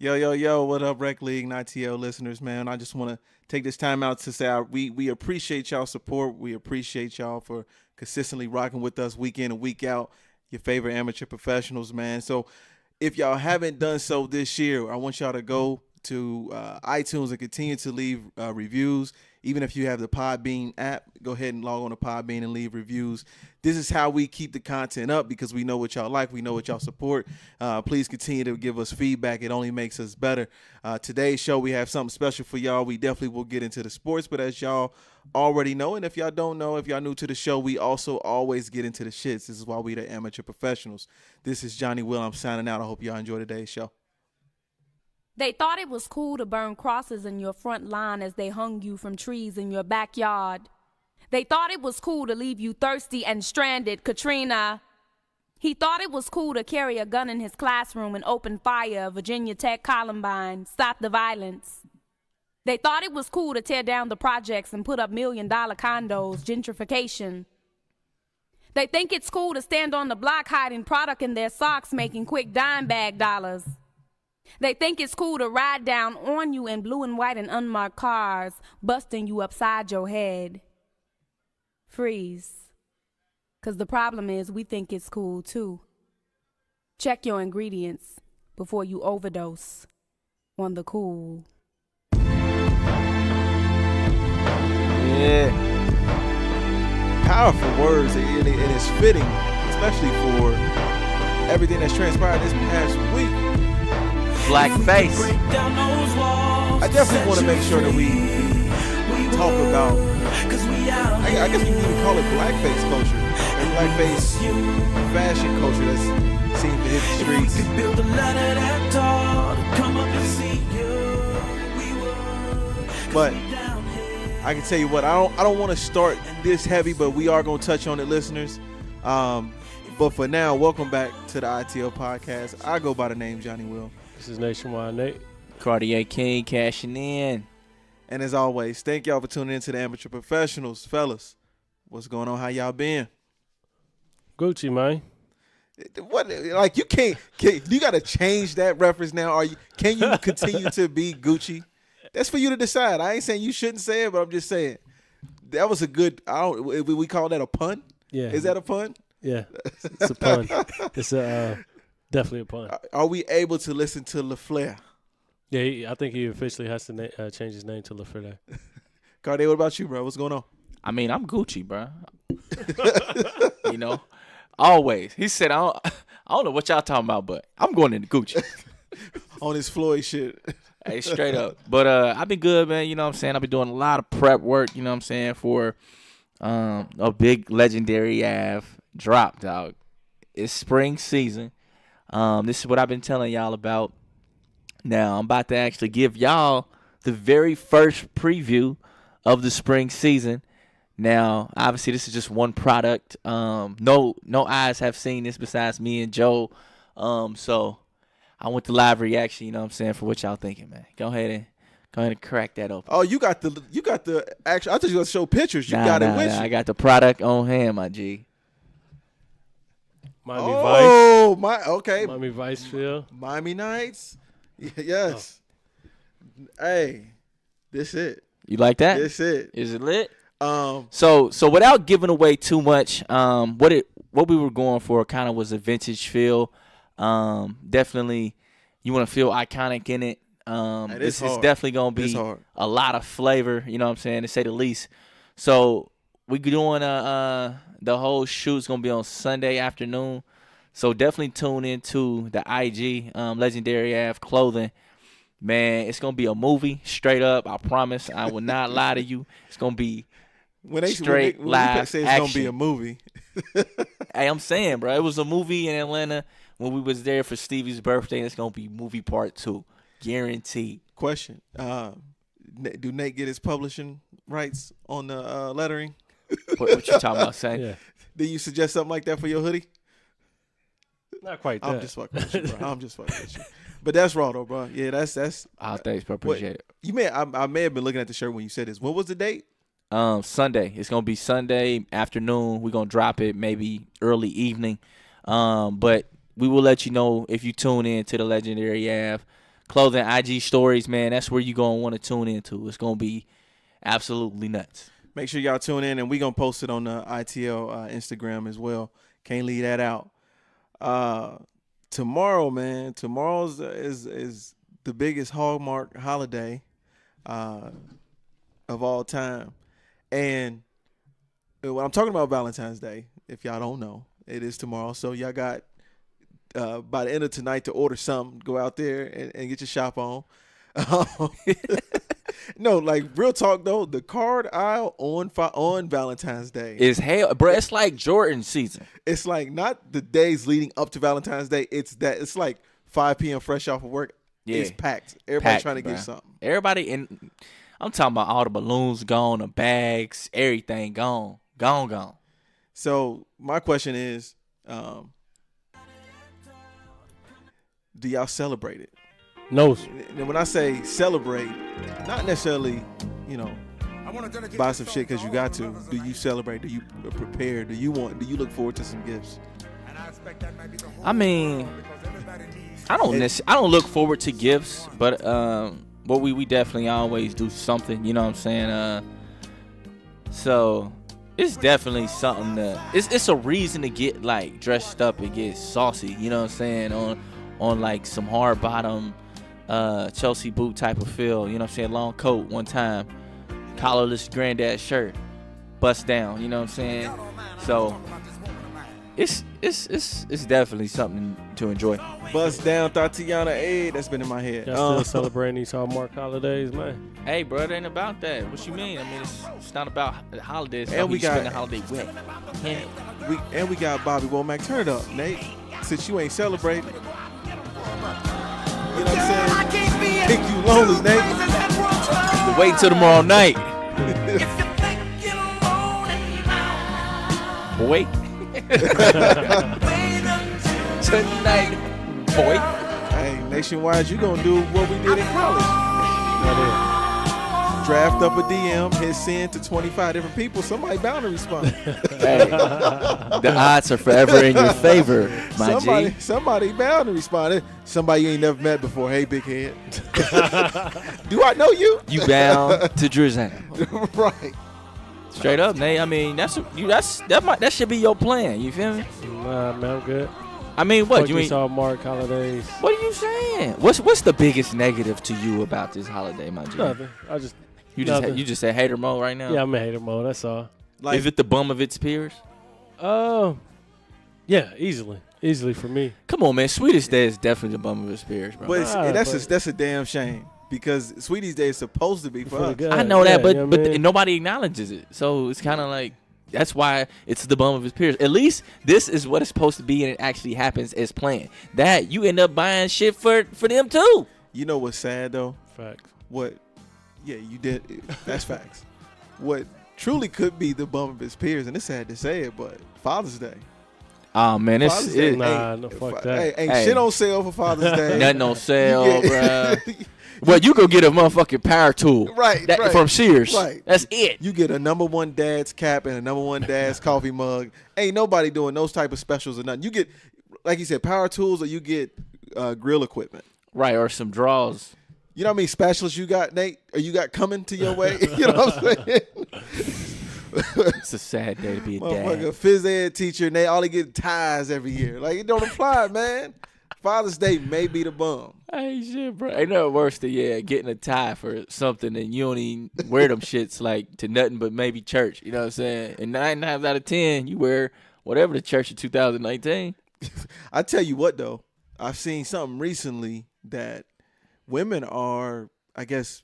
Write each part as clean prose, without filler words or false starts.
Yo, what up, Rec League and ITL listeners, man? I just want to take this time out to say we appreciate y'all support. We appreciate y'all for consistently rocking with us week in and week out, your favorite amateur professionals, man. So if y'all haven't done so this year, I want y'all to go to iTunes and continue to leave reviews. Even if you have the Podbean app, go ahead and log on to Podbean and leave reviews. This is how we keep the content up because we know what y'all like. We know what y'all support. Please continue to give us feedback. It only makes us better. Today's show, we have something special for y'all. We definitely will get into the sports, but as y'all already know, and if y'all don't know, if y'all new to the show, we also always get into the shits. This is why we the amateur professionals. This is Johnny Will. I'm signing out. I hope y'all enjoy today's show. They thought it was cool to burn crosses in your front lawn as they hung you from trees in your backyard. They thought it was cool to leave you thirsty and stranded, Katrina. He thought it was cool to carry a gun in his classroom and open fire, Virginia Tech Columbine, stop the violence. They thought it was cool to tear down the projects and put up $1-million condos, gentrification. They think it's cool to stand on the block hiding product in their socks, making quick dime bag dollars. They think it's cool to ride down on you in blue and white and unmarked cars, busting you upside your head. Freeze. 'Cause the problem is we think it's cool too. Check your ingredients before you overdose on the cool. Yeah. Powerful words, and it's fitting, especially for everything that's transpired this past week. Blackface. I definitely want to make sure that we talk about, I guess we can even call it blackface culture and blackface fashion culture that's seemed to hit the streets. But I can tell you what, I don't want to start this heavy, but we are going to touch on it, listeners. But for now, welcome back to the ITL podcast. I go by the name Johnny Will. This is Nationwide Nate. Cartier King cashing in. And as always, thank y'all for tuning in to the Amateur Professionals. Fellas, what's going on? How y'all been? Gucci, man. What, like, you you got to change that reference now? Can you continue to be Gucci? That's for you to decide. I ain't saying you shouldn't say it, but I'm just saying that was a good, we call that a pun? Yeah. Is that a pun? Yeah, it's a pun. It's definitely a pun. Are we able to listen to LaFleur? Yeah, I think he officially has to change his name to LaFleur. Cartier, what about you, bro? What's going on? I mean, I'm Gucci, bro. You know, always. He said, I don't know what y'all talking about, but I'm going into Gucci. On his Floyd shit. Hey, straight up. But I've been good, man. You know what I'm saying? I've been doing a lot of prep work, you know what I'm saying, for a big legendary Ave drop, dog. It's spring season. This is what I've been telling y'all about. Now, I'm about to actually give y'all the very first preview of the spring season. Now, obviously, this is just one product. No eyes have seen this besides me and Joe. So I want the live reaction, you know what I'm saying, for what y'all thinking, man. Go ahead and crack that open. Oh, you got the actual. I thought you were gonna show pictures. You got it with you. I got the product on hand, my G. Miami Vice. Oh, Miami Vice feel. Miami Nights. Yes. Oh. Hey, this it. You like that? This it. Is it lit? So without giving away too much, what we were going for kind of was a vintage feel. Definitely, you want to feel iconic in it. This is definitely gonna be a lot of flavor. You know what I'm saying, to say the least. So we doing the whole shoot's gonna be on Sunday afternoon. So definitely tune into the IG Legendary Ave Clothing. Man, it's gonna be a movie, straight up. I promise. I will not lie to you. It's gonna be straight live say it's action. Gonna be a movie. Hey, I'm saying, bro, it was a movie in Atlanta when we was there for Stevie's birthday. And it's gonna be movie part 2, guaranteed. Question: do Nate get his publishing rights on the lettering? What you talking about, Sam? Yeah. Did you suggest something like that for your hoodie? Not quite that. I'm just fucking with you, bro. I'm just fucking with you. But that's raw, though, bro. Yeah, that's. Oh, thanks, bro. Appreciate it. I may have been looking at the shirt when you said this. What was the date? Sunday. It's gonna be Sunday afternoon. We're gonna drop it maybe early evening. But we will let you know if you tune in to the Legendary Ave clothing IG stories, man. That's where you gonna want to tune into. It's gonna be absolutely nuts. Make sure y'all tune in, and we gonna post it on the ITL Instagram as well. Can't leave that out. Tomorrow, man. Tomorrow's is the biggest Hallmark holiday of all time, and when I'm talking about Valentine's Day, if y'all don't know, it is tomorrow. So y'all got by the end of tonight to order something. Go out there and get your shop on. No, like real talk though, the card aisle on Valentine's Day Is hell, bro. It's like Jordan season. It's like not the days leading up to Valentine's Day. It's like 5 p.m. fresh off of work. Yeah. It's packed. Everybody Packed, trying to bruh. get something. Everybody in. I'm talking about all the balloons gone, the bags, everything gone. So my question is, do y'all celebrate it? No. And when I say celebrate, not necessarily, buy some shit because you got to. Do you celebrate? Do you prepare? Do you look forward to some gifts? I mean, I don't look forward to gifts, but we definitely always do something. You know what I'm saying? So it's definitely something it's a reason to get like dressed up and get saucy. You know what I'm saying? On like some hard bottom Chelsea boot type of feel. You know what I'm saying? Long coat one time, collarless granddad shirt, bust down. You know what I'm saying? So it's definitely something to enjoy. Bust down Tatiana. Hey, that's been in my head. Y'all still celebrating these Hallmark holidays, man? Hey, bro, it ain't about that. What you mean? I mean, it's not about the holidays. And we got spend the holiday with. We got Bobby Womack. Turn it up, Nate. Since you ain't celebrating, you know what I'm saying? Pick you lonely, Nate. Wait till tomorrow night. Boy. Tonight, boy. Hey, nationwide, you gonna do what we did in college. Draft up a DM, hit send to 25 different people. Somebody bound to respond. Hey, the odds are forever in your favor, my G. Somebody bound to respond. Somebody you ain't never met before. Hey, big head. Do I know you? You bound to drizzle. Right. Straight up, Nate. I mean, that should be your plan. You feel me? Nah, man, I'm good. I mean, what Fuck you these mean? Hallmark holidays. What are you saying? What's the biggest negative to you about this holiday, my G? Nothing. You nothing. just said hater mode right now. Yeah, I'm a hater mode. That's all. Like, Is it the bum of its peers? Yeah, easily for me. Come on, man. Sweetest Day is definitely the bum of its peers, bro. but Nah, that's a damn shame because Sweetie's Day is supposed to be for For the us. good. I know Yeah, that, but you know what I but mean? nobody acknowledges it. So it's kind of like that's why it's the bum of his peers. At least this is what it's supposed to be, and it actually happens as planned. That you end up buying shit for them too. You know what's sad though? Facts. Yeah, you did. That's facts. What truly could be the bum of his peers, and it's sad to say it, but Father's Day. Oh man, Father's Day Nah, no, fuck that. Ain't Hey. shit on sale for Father's Day. nothing on sale, You bruh. get- Well, you go get a motherfucking power tool, Right, that, right. from Sears. Right. That's it. You get a number one dad's cap and a number one dad's coffee mug. Ain't nobody doing those type of specials or nothing. You get, like you said, power tools, or you get grill equipment. Right, or some draws. You know how many spatulas you got, Nate? Or you got coming to your way? You know what I'm saying? It's a sad day to be a Motherfucker, dad. phys ed teacher, and they all they get ties every year. Like, it don't apply, man. Father's Day may be the bum. Hey, shit, bro. Ain't nothing worse than, getting a tie for something and you don't even wear them shits, like, to nothing but maybe church. You know what I'm saying? And 9 times out of 10, you wear whatever the church in 2019. I tell you what, though. I've seen something recently that women are, I guess,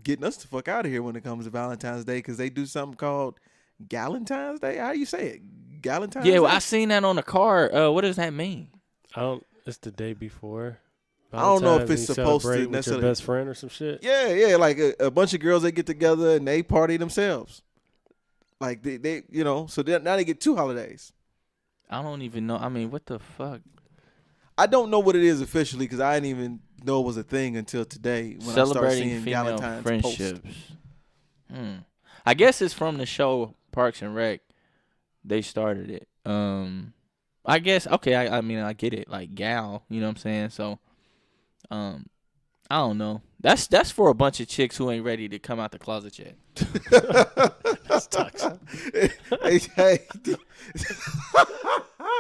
getting us the fuck out of here when it comes to Valentine's Day because they do something called Galentine's Day. How do you say it? Galentine's Yeah, Day? well, I seen that on the card. What does that mean? It's the day before. I don't know if Valentine's, it's and you supposed to celebrate with necessarily- your best friend or some shit. Yeah, like a bunch of girls, they get together and they party themselves. Like, they so now they get 2 holidays. I don't even know. I mean, what the fuck? I don't know what it is officially because I didn't even know it was a thing until today when I started Celebrating seeing female Galentine's friendships. post. I guess it's from the show Parks and Rec. They started it. I guess, okay, I mean, I get it. Like, gal, you know what I'm saying? So, I don't know. That's for a bunch of chicks who ain't ready to come out the closet yet. That's toxic. Hey,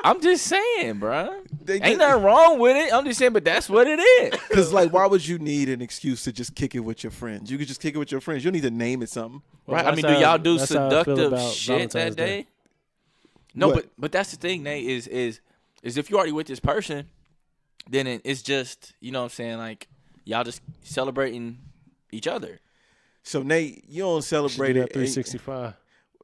I'm just saying, bro. they, Ain't nothing wrong with it. I'm just saying, but that's what it is. Because, like, why would you need an excuse to just kick it with your friends? You could just kick it with your friends. You don't need to name it something. Right? I That's mean, do y'all do that's how I feel seductive about shit that Valentine's day? No, What? but that's the thing, Nate. Is if you're already with this person, then it's just, you know what I'm saying, like y'all just celebrating each other. So, Nate, you don't celebrate Should do it. that 365.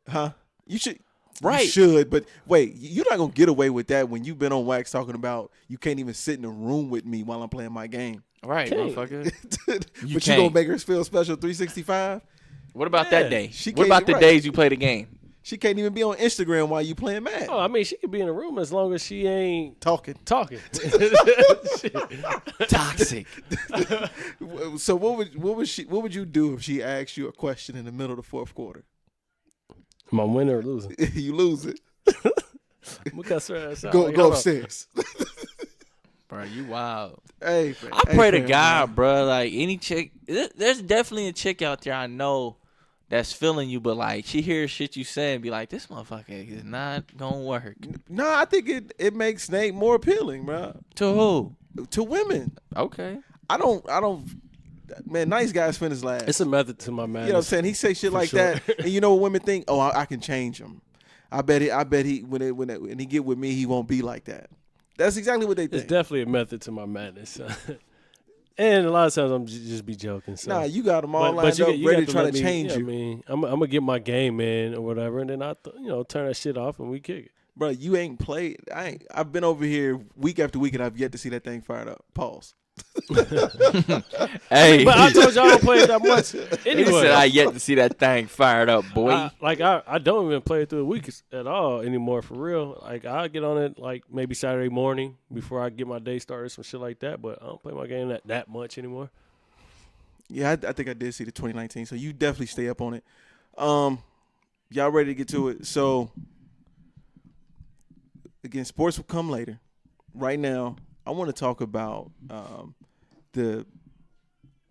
Huh? You should. Right. You should, but wait, you're not going to get away with that when you've been on wax talking about you can't even sit in a room with me while I'm playing my game. Right, Can't. motherfucker. But you can't. going to make her feel special 365? What about Yeah, that day? she What can't- about the right. days you play the game? She can't even be on Instagram while you playing Madden. Oh, I mean, she could be in a room as long as she ain't Talking. talking. Toxic. So what would you do if she asked you a question in the middle of the fourth quarter? Am I winning or losing? You lose it. We got her ass out. Go Like, go hold on. upstairs. Bro, you wild. Hey, I pray to God, bro. Like any chick, there's definitely a chick out there I know that's feeling you, but like she hears shit you say and be like, this motherfucker is not gonna work. No, I think it makes Nate more appealing, bro. To who? To women. Okay. I don't. Man, nice guys finish last. It's a method to my You madness. know what I'm saying? He say shit like sure. that, and you know what women think? Oh, I can change him. I bet he when he get with me, he won't be like that. That's exactly what they It's think. definitely a method to my madness. And a lot of times I'm just be joking. So. Nah, you got them all But lined up, you ready got to try let to me- change yeah, you, I mean, I'm gonna get my game in or whatever, and then I turn that shit off and we kick it. bro. You ain't played. I've been over here week after week, and I've yet to see that thing fired up. Pause. Hey, But I told y'all I don't play it that much he anyway. said I yet to see that thing fired up, boy. I don't even play it through the week at all anymore for real. Like I get on it like maybe Saturday morning before I get my day started, some shit like that. But I don't play my game that much anymore. Yeah, I think I did see the 2019. So you definitely stay up on it. Y'all ready to get to it? So again, sports will come later. Right now, I want to talk about it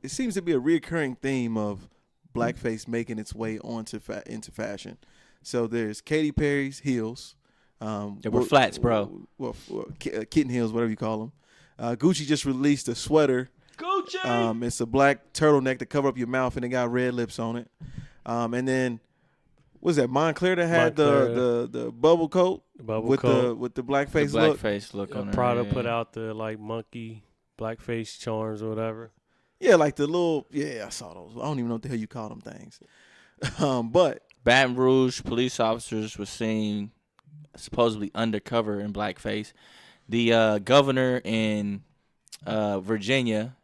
seems to be a reoccurring theme of blackface making its way into fashion. So there's Katy Perry's heels. They were flats, bro. Well, kitten heels, whatever you call them. Gucci just released a sweater. Gucci. It's a black turtleneck to cover up your mouth, and it got red lips on it. And then, what was that Montclair that had the bubble coat with the blackface The look? blackface look on Prada her. put out the like monkey blackface charms or whatever. Yeah, like the little. Yeah, I saw those. I don't even know what the hell you call them things. But Baton Rouge police officers were seen supposedly undercover in blackface. The governor in Virginia,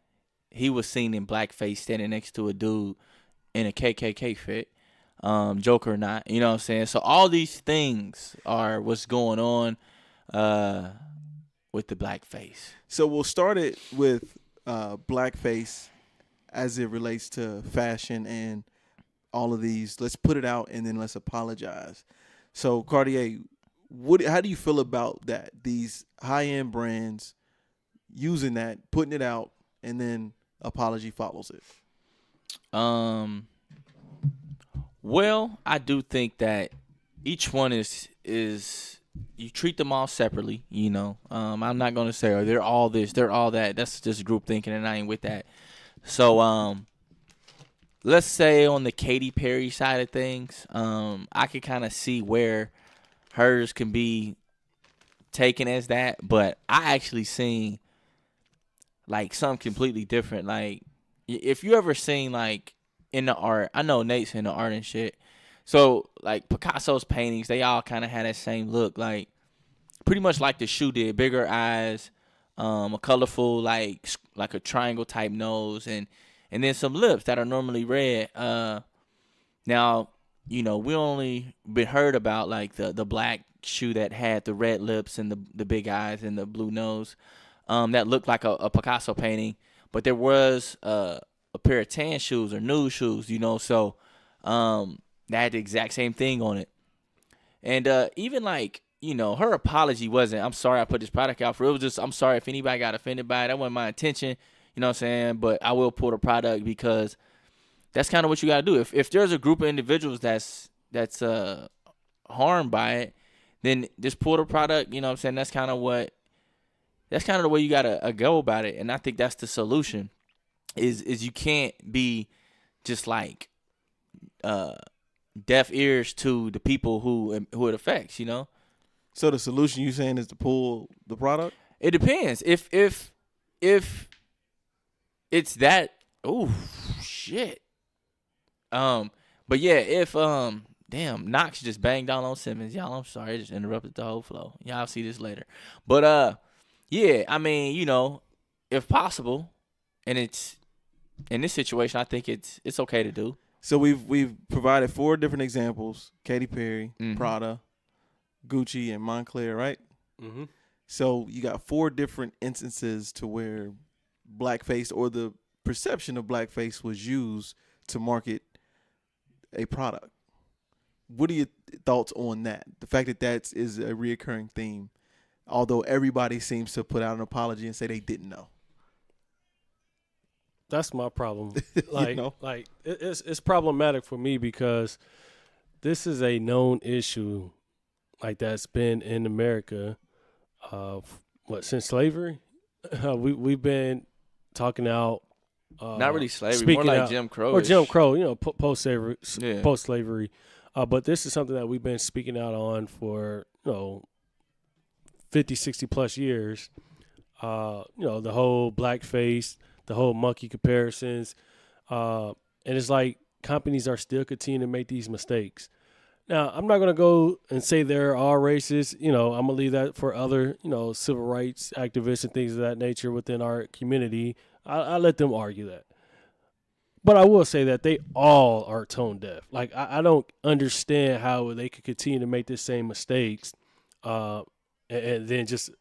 he was seen in blackface standing next to a dude in a KKK fit, Joker or not. You know what I'm saying? So all these things are what's going on with the blackface. so we'll start it with blackface as it relates to fashion and all of these. Let's put it out and then let's apologize. So Cartier, how do you feel about that? These high-end brands using that, putting it out, and then apology follows it. Well, I do think that each one is you treat them all separately, you know. I'm not gonna say, oh, they're all this, they're all that. That's just group thinking, and I ain't with that. So let's say on the Katy Perry side of things, I could kind of see where hers can be taken as that, but I actually seen like something completely different. Like if you ever seen like in the art, I know Nate's in the art and shit. So like Picasso's paintings, they all kind of had that same look, like pretty much like the shoe did, bigger eyes, a colorful like a triangle type nose, and then some lips that are normally red. Now, you know, we only been heard about like the black shoe that had the red lips and the big eyes and the blue nose, that looked like a Picasso painting. But there was a pair of tan shoes or nude shoes, you know, so that had the exact same thing on it. And even like, you know, her apology wasn't, I'm sorry I put this product out for it. It was just, I'm sorry if anybody got offended by it. That wasn't my intention. You know what I'm saying? But I will pull the product because that's kind of what you got to do. If there's a group of individuals that's harmed by it, then just pull the product. You know what I'm saying? That's kind of the way you got to go about it. And I think that's the solution is you can't be just like deaf ears to the people who it affects, you know? So the solution you saying is to pull the product? It depends. If it's that, oh shit. But yeah, if damn, Knox just banged down on Simmons. Y'all, I'm sorry, I just interrupted the whole flow. Y'all see this later. But yeah, I mean, you know, if possible, and it's in this situation, I think it's okay to do. So we've provided 4 different examples: Katy Perry, Mhm. Prada, Gucci, and Montclair, right? Mm-hmm. So you got 4 different instances to where blackface or the perception of blackface was used to market a product. What are your thoughts on that? The fact that that is a reoccurring theme, although everybody seems to put out an apology and say they didn't know. That's my problem. You know? Like it's problematic for me because this is a known issue, like that's been in America, since slavery. We've been talking out. Not really slavery, more speaking like out- Jim Crow. or Jim Crow, you know, post slavery, Yeah. post slavery. But this is something that we've been speaking out on for 50, 60 plus years. The whole blackface, the whole monkey comparisons, and it's like companies are still continuing to make these mistakes. Now, I'm not going to go and say they're all racist. I'm going to leave that for other, civil rights activists and things of that nature within our community. I let them argue that. But I will say that they all are tone deaf. Like, I don't understand how they could continue to make the same mistakes and then just,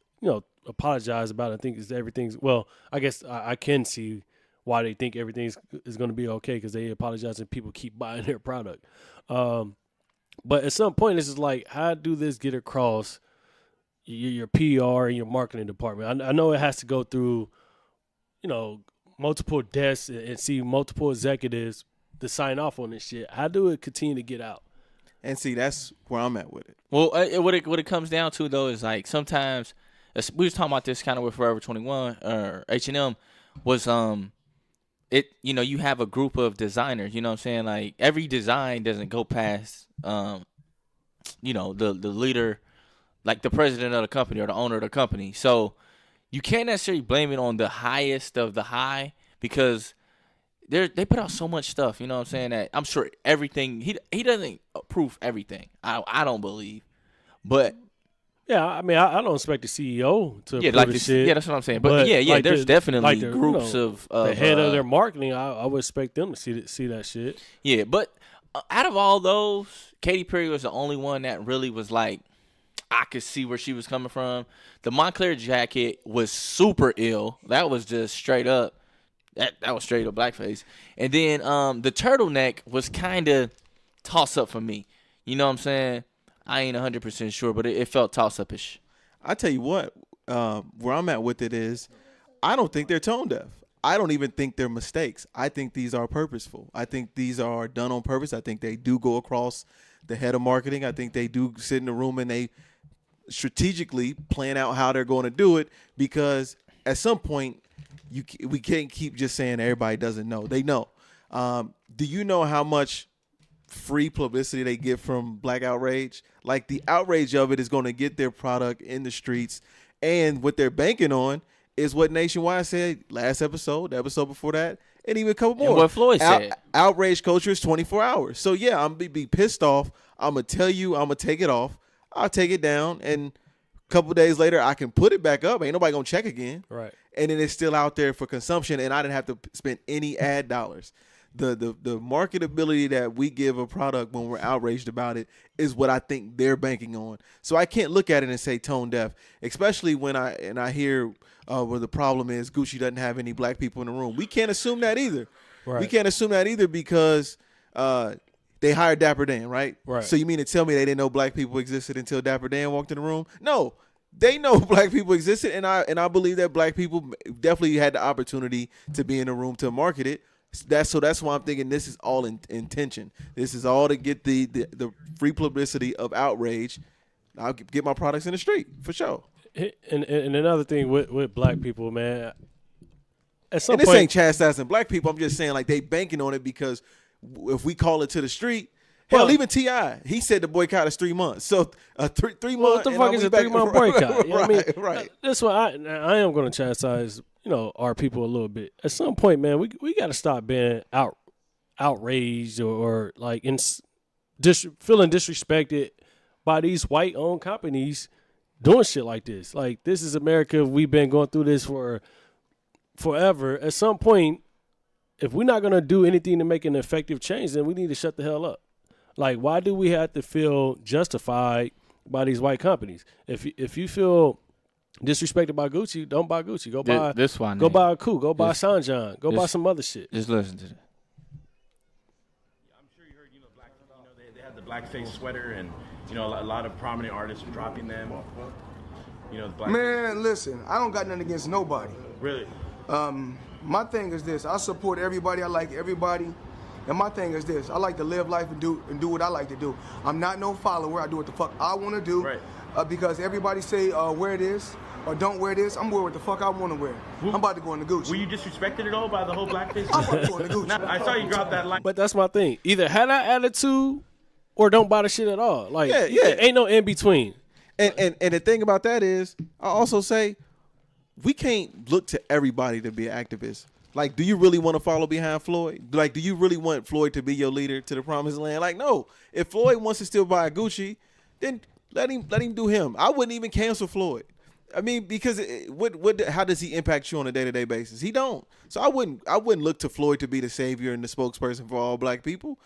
apologize about it. I think everything's, well, I guess I can see why they think everything is going to be okay because they apologize and people keep buying their product. But at some point, it's just like, how do this get across your PR and your marketing department? I know it has to go through, multiple desks and see multiple executives to sign off on this shit. How do it continue to get out? And see, that's where I'm at with it. Well, what it comes down to though is like sometimes we was talking about this kind of with Forever 21 or H&M was you have a group of designers. You know what I'm saying? Like every design doesn't go past the leader, like the president of the company or the owner of the company. So you can't necessarily blame it on the highest of the high because they put out so much stuff, you know what I'm saying, that I'm sure everything he doesn't approve everything. I don't believe. But yeah, I mean I don't expect the CEO to approve like this shit. yeah, that's what I'm saying. But like there's definitely the, groups of the head of their marketing. I would expect them to see that shit. Yeah, but out of all those, Katy Perry was the only one that really was like, I could see where she was coming from. The Montclair jacket was super ill. That was just straight up. That was straight up blackface. And then the turtleneck was kind of toss up for me. You know what I'm saying? I ain't 100% sure, but it felt toss up-ish. I tell you what, where I'm at with it is, I don't think they're tone deaf. I don't even think they're mistakes. I think these are purposeful. I think these are done on purpose. I think they do go across the head of marketing. I think they do sit in the room and they strategically plan out how they're going to do it, because at some point we can't keep just saying everybody doesn't know. They know. Do you know how much free publicity they get from Black Outrage? Like, the outrage of it is going to get their product in the streets, and what they're banking on is what Nationwide said last episode, the episode before that, and even a couple more. And what Floyd said. Outrage culture is 24 hours. So yeah, I'm be pissed off. I'm gonna tell you, I'm gonna take it off. I'll take it down, and a couple days later I can put it back up. Ain't nobody gonna check again. Right. And then it's still out there for consumption, and I didn't have to spend any ad dollars. The marketability that we give a product when we're outraged about it is what I think they're banking on. So I can't look at it and say tone deaf, especially when I hear where the problem is Gucci doesn't have any black people in the room. We can't assume that either. Right. We can't assume that either because they hired Dapper Dan, right? Right. So you mean to tell me they didn't know black people existed until Dapper Dan walked in the room? No. they know black people existed, and I believe that black people definitely had the opportunity to be in the room to market it. That's why I'm thinking this is all intention. This is all to get the free publicity of outrage. I'll get my products in the street for sure. And another thing with black people, man. At some And this point, ain't chastising black people. I'm just saying like they banking on it because if we call it to the street. Hell, Well, even T.I., he said the boycott is 3 months. So 3 well, months. what the and fuck I'll is be a back- 3-month boycott? You know what I mean? Right. That's why I am going to chastise, our people a little bit. At some point, man, we got to stop being outraged or like feeling disrespected by these white-owned companies doing shit like this. Like, this is America. We've been going through this for forever. At some point, if we're not going to do anything to make an effective change, then we need to shut the hell up. Like, why do we have to feel justified by these white companies? If you feel disrespected by Gucci, don't buy Gucci. Go buy This one. Go buy a Coup. Go buy This- Sanjan. Go buy some other shit. Just listen to that. I'm sure you heard, they had the blackface sweater and, a lot of prominent artists dropping them. The black. Man, listen, I don't got nothing against nobody. Really? My thing is this: I support everybody. I like everybody, and my thing is this: I like to live life and do what I like to do. I'm not no follower. I do what the fuck I want to do. Right. Because everybody say wear this or don't wear this. I'm wearing what the fuck I want to wear. I'm about to go in the Gucci. Were you disrespected at all by the whole blackface? I'm about to go in the Gucci. Nah, I saw you drop that line. But that's my thing. Either have that attitude or don't buy the shit at all. Like, Yeah. ain't no in between. And the thing about that is, I also say, we can't look to everybody to be an activist. Like, do you really want to follow behind Floyd? Like, do you really want Floyd to be your leader to the promised land? Like, no. If Floyd wants to still buy a Gucci, then let him do him. I wouldn't even cancel Floyd. I mean, because how does he impact you on a day-to-day basis? He don't. So I wouldn't look to Floyd to be the savior and the spokesperson for all black people.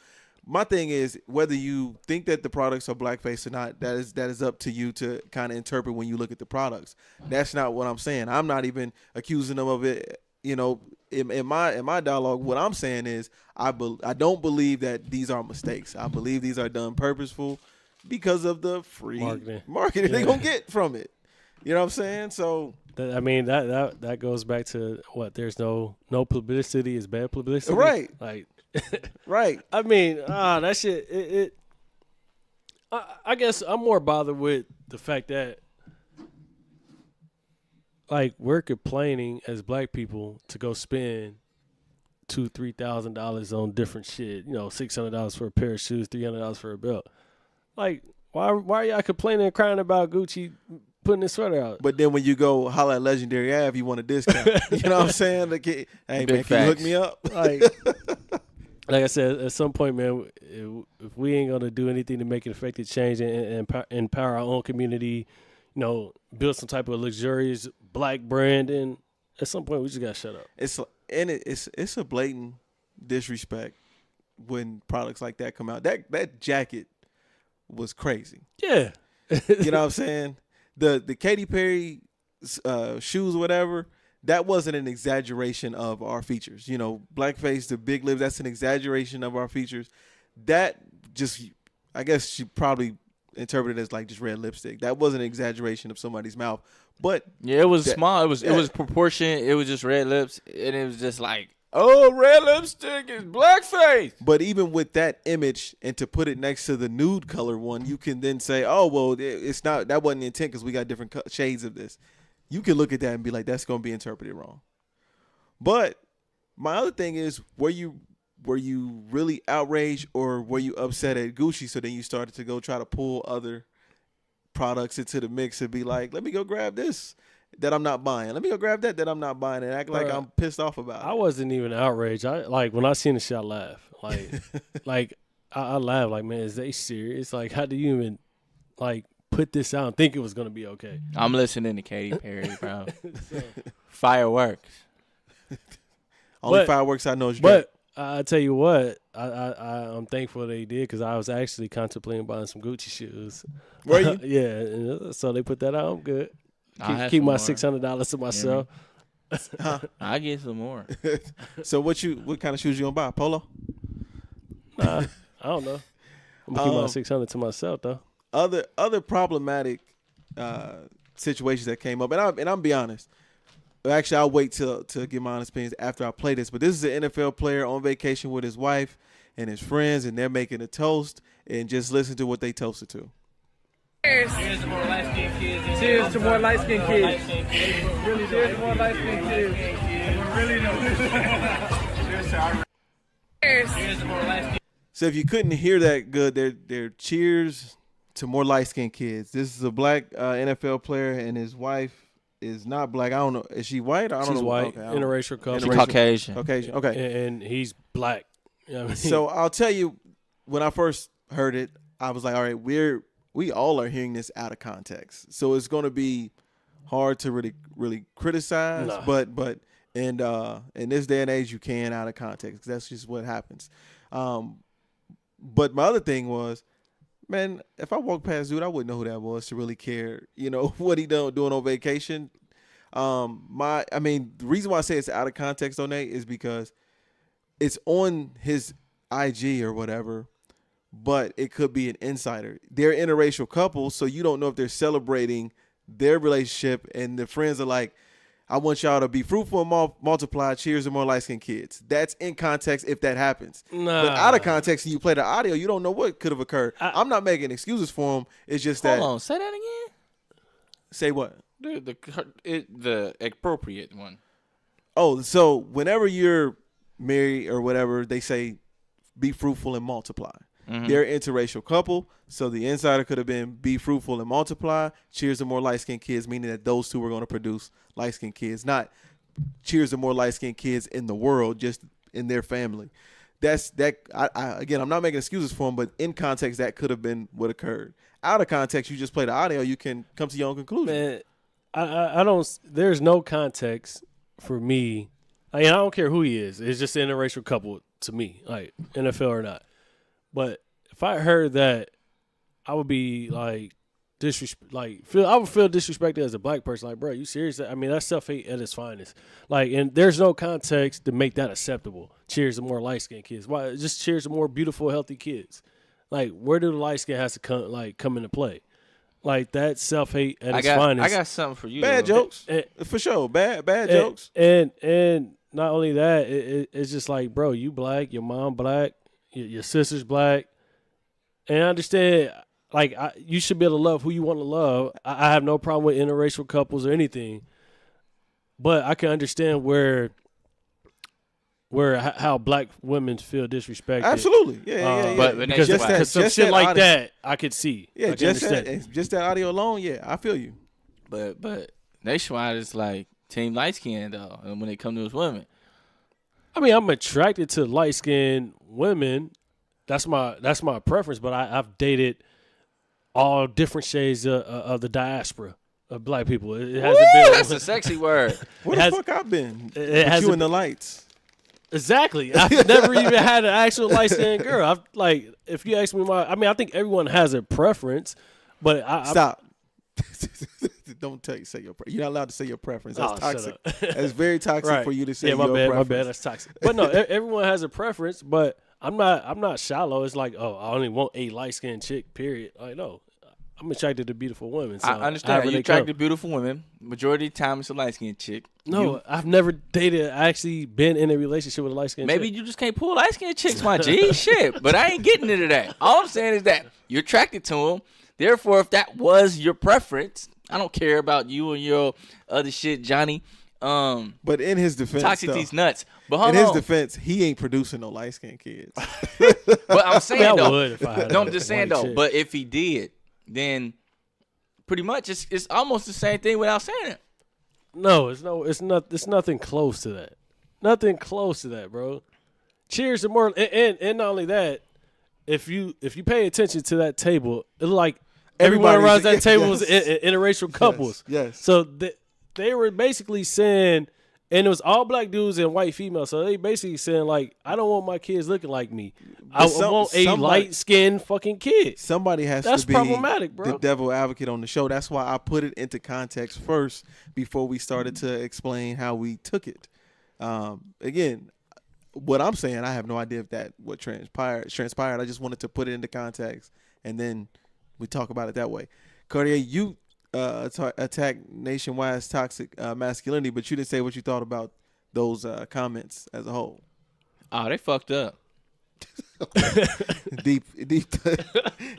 My thing is, whether you think that the products are blackface or not, that is up to you to kind of interpret when you look at the products. That's not what I'm saying. I'm not even accusing them of it. In my dialogue, what I'm saying is I don't believe that these are mistakes. I believe these are done purposeful because of the free marketing they're gonna get from it. You know what I'm saying? So I mean, that goes back to what? There's no publicity is bad publicity. Right. Like, right. I mean, that shit. I guess I'm more bothered with the fact that, like, we're complaining as black people to go spend $2,000-$3,000 on different shit. $600 for a pair of shoes, $300 for a belt. Like, why are y'all complaining and crying about Gucci putting his sweater out? But then when you go holler at Legendary Ave, you want a discount. You know what I'm saying? Like, hey, man, can you hook me up? Like I said, at some point, man, if we ain't gonna do anything to make an effective change and empower our own community, build some type of luxurious black brand, and at some point we just gotta shut up. It's a blatant disrespect when products like that come out. That jacket was crazy. Yeah, you know what I'm saying? The Katy Perry shoes or whatever. That wasn't an exaggeration of our features. Blackface, the big lips, that's an exaggeration of our features. That just, I guess she probably interpreted it as like just red lipstick. That wasn't an exaggeration of somebody's mouth. But yeah, it was small. It was proportionate. It was just red lips. And it was just like, oh, red lipstick is blackface. But even with that image and to put it next to the nude color one, you can then say, oh, well, it's not, that wasn't the intent because we got different shades of this. You can look at that and be like, that's going to be interpreted wrong. But my other thing is, were you really outraged or were you upset at Gucci? So then you started to go try to pull other products into the mix and be like, let me go grab this that I'm not buying. Let me go grab that I'm not buying and act like I'm pissed off about it. I wasn't even outraged. When I seen the shit, I laughed. Like, I laughed. Like, man, is they serious? Like, how do you even put this out and think it was gonna be okay? I'm listening to Katy Perry, bro. Fireworks. Only fireworks I know is Drake. But I tell you what, I'm thankful they did because I was actually contemplating buying some Gucci shoes. Were you? Yeah. So they put that out. I'm good. Keep my $600 to myself. I get some more. So what kind of shoes you gonna buy? Polo? Nah, I don't know. I'm gonna keep my $600 to myself though. Other problematic situations that came up, and I'm be honest. Actually, I'll wait to give my honest opinions after I play this. But this is an NFL player on vacation with his wife and his friends, and they're making a toast. And just listen to what they toasted to. Cheers. Cheers to more light-skinned kids. Cheers to more light-skinned kids. Really, cheers to more light-skinned kids. Really Cheers. Cheers to more light-skinned. So if you couldn't hear that good, they're cheers to more light-skinned kids. This is a black NFL player, and his wife is not black. I don't know. Is she white? I don't know. She's white. Okay, Interracial couple. She's Caucasian. Caucasian. Okay. And he's black. You know what I mean? So I'll tell you, when I first heard it, I was like, all right, we all are hearing this out of context. So it's going to be hard to really criticize, Nah. but in this day and age, you can out of context, 'cause that's just what happens. But my other thing was, man, if I walked past dude, I wouldn't know who that was to really care, what he doing on vacation. The reason why I say it's out of context on that is because it's on his IG or whatever, but it could be an insider. They're an interracial couple, so you don't know if they're celebrating their relationship, and the friends are like, I want y'all to be fruitful and multiply. Cheers to more light-skinned kids. That's in context if that happens. Nah. But out of context, and you play the audio, you don't know what could have occurred. I'm not making excuses for him. It's just that. Hold on, say that again. Say what? The appropriate one. Oh, so whenever you're married or whatever, they say be fruitful and multiply. Mm-hmm. They're an interracial couple, so the insider could have been be fruitful and multiply. Cheers to more light-skinned kids, meaning that those two were going to produce light-skinned kids, not cheers to more light-skinned kids in the world, just in their family. That's that. Again, I'm not making excuses for them, but in context, that could have been what occurred. Out of context, you just play the audio, you can come to your own conclusion. Man, I don't. There's no context for me. I don't care who he is. It's just an interracial couple to me, like NFL or not. But if I heard that, I would be like I would feel disrespected as a black person. Like, bro, you serious? I mean, that's self-hate at its finest. Like, and there's no context to make that acceptable. Cheers to more light-skinned kids. Why? Just cheers to more beautiful, healthy kids. Like, where do the light skin has to come into play? Like, that's self-hate at its finest. I got something for you. Bad though. jokes, for sure. Bad jokes. And not only that, it's just like, bro, you black, your mom black, your sister's black, and I understand. Like, you should be able to love who you want to love. I have no problem with interracial couples or anything, but I can understand how black women feel disrespected. Absolutely, yeah. But Because some shit like audio. that, I could see. Yeah, I can understand. just that audio alone. Yeah, I feel you. But nationwide, it's like team light skin though, and when it comes to his women. I mean, I'm attracted to light skinned women. That's my preference. But I've dated all different shades of the diaspora of black people. It hasn't been. That's a sexy word. Where the fuck I've been? It With hasn't you in the lights. Exactly. I've never even had an actual light skinned girl. If you ask me I think everyone has a preference, but Stop. Don't say your preference. You're not allowed to say your preference. That's toxic. That's very toxic Right. for you to say Yeah, my your bad. preference. My bad. That's toxic. But no, everyone has a preference. But I'm not shallow. It's like, oh, I only want a light skinned chick. Period. Like, no, I'm attracted to beautiful women. So I understand. however You they attracted come. to beautiful women. Majority of the time, it's a light skinned chick. No, I've never dated. Actually, been in a relationship with a light skinned. Maybe chick. you just can't pull light skinned chicks, my G. Shit. But I ain't getting into that. All I'm saying is that you're attracted to them. Therefore, if that was your preference, I don't care about you and your other shit, Johnny. But in his defense, Toxic though, these nuts. But hold in his on. defense, he ain't producing no light skinned kids. But I'm saying I mean, I though. would if I had No, a I'm just saying white though. chick. But if he did, then pretty much it's almost the same thing without saying it. No, it's nothing close to that. Nothing close to that, bro. Cheers to more, and not only that, if you pay attention to that table, it look like everyone Everybody's- around that yes, table was yes. interracial couples. yes. So they were basically saying, and it was all black dudes and white females. So they basically saying like, I don't want my kids looking like me. I want a somebody- light skinned fucking kid. Somebody has That's to be problematic, bro. the devil advocate on the show. That's why I put it into context first before we started to explain how we took it. Again, what I'm saying, I have no idea if that what transpired. I just wanted to put it into context, and then we talk about it that way. Cartier, attack Nationwide's toxic masculinity, but you didn't say what you thought about those comments as a whole. Oh, they fucked up. deep,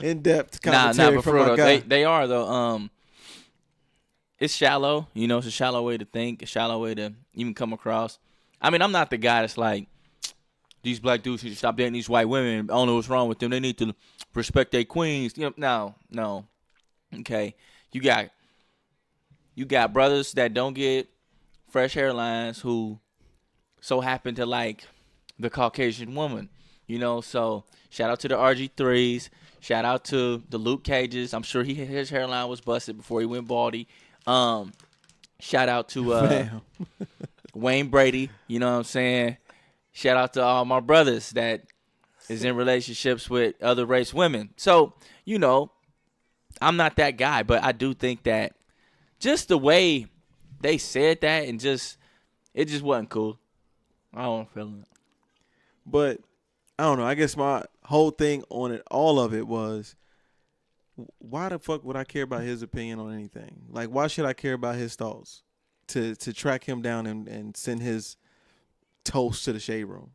in depth Nah, commentary but from for my real, guy. they are though. It's shallow. You know, it's a shallow way to think, a shallow way to even come across. I mean, I'm not the guy that's like, these black dudes should stop dating these white women. I don't know what's wrong with them. They need to respect their queens. You know, no. Okay, you got brothers that don't get fresh hairlines who so happen to like the Caucasian woman. You know, so shout out to the RG3s. Shout out to the Luke Cages. I'm sure his hairline was busted before he went baldy. Shout out to Wayne Brady. You know what I'm saying? Shout out to all my brothers that is in relationships with other race women. So, you know, I'm not that guy, but I do think that just the way they said that and it just wasn't cool. I don't feel it. But I don't know. I guess my whole thing on it, all of it was, why the fuck would I care about his opinion on anything? Like, why should I care about his thoughts? To track him down and send his toast to the shade room.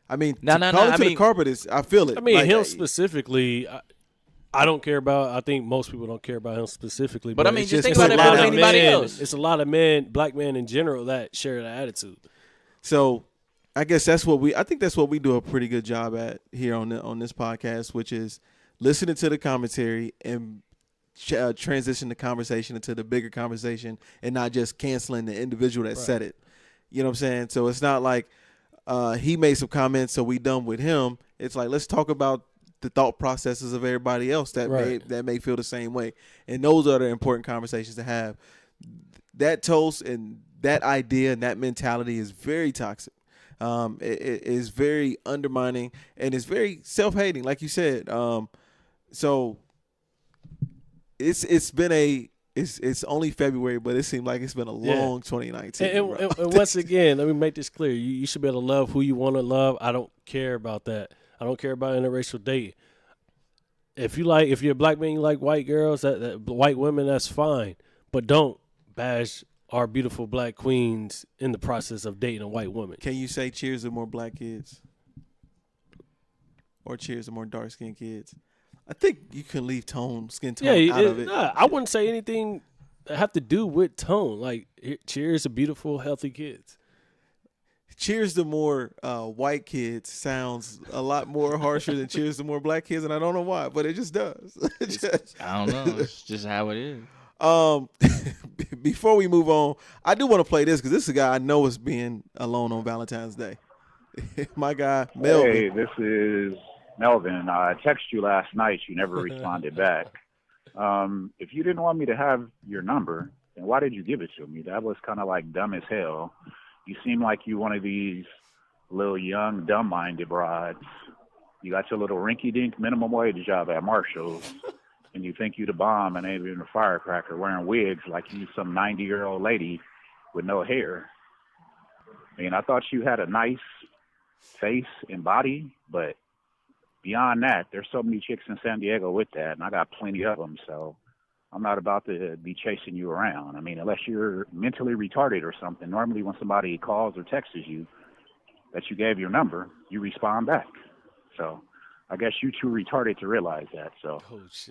I mean, call it to the carpet is, I feel it. I mean, like, him specifically, I don't care about. I think most people don't care about him specifically. But I mean, it's just think about it about anybody else. It's a lot of men, black men in general, that share that attitude. So I guess I think that's what we do a pretty good job at here on this podcast, which is listening to the commentary and transition the conversation into the bigger conversation and not just canceling the individual that said it. You know what I'm saying? So it's not like he made some comments, so we done with him. It's like, let's talk about the thought processes of everybody else that may feel the same way. And those are the important conversations to have. That toast and that idea and that mentality is very toxic. It is very undermining and it's very self-hating, like you said. So it's only February, but it seemed like it's been a long 2019. And once again, let me make this clear: you should be able to love who you want to love. I don't care about that. I don't care about interracial dating. If you're a black man, you like white girls, that white women, that's fine. But don't bash our beautiful black queens in the process of dating a white woman. Can you say cheers to more black kids? Or cheers to more dark-skinned kids? I think you can leave skin tone out of it. Nah, I wouldn't say anything that have to do with tone. Like, cheers to beautiful, healthy kids. Cheers to more white kids sounds a lot more harsher than cheers to more black kids, and I don't know why, but it just does. I don't know. It's just how it is. Before we move on, I do want to play this because this is a guy I know is being alone on Valentine's Day. My guy, Melvin. Hey, this is Melvin. I texted you last night. You never responded back. If you didn't want me to have your number, then why did you give it to me? That was kind of like dumb as hell. You seem like you one of these little young, dumb-minded broads. You got your little rinky-dink minimum wage job at Marshall's, and you think you the bomb and ain't even a firecracker wearing wigs like you some 90-year-old lady with no hair. I mean, I thought you had a nice face and body, but beyond that, there's so many chicks in San Diego with that, and I got plenty of them, so I'm not about to be chasing you around. I mean, unless you're mentally retarded or something, normally when somebody calls or texts you that you gave your number, you respond back. So I guess you too retarded to realize that. So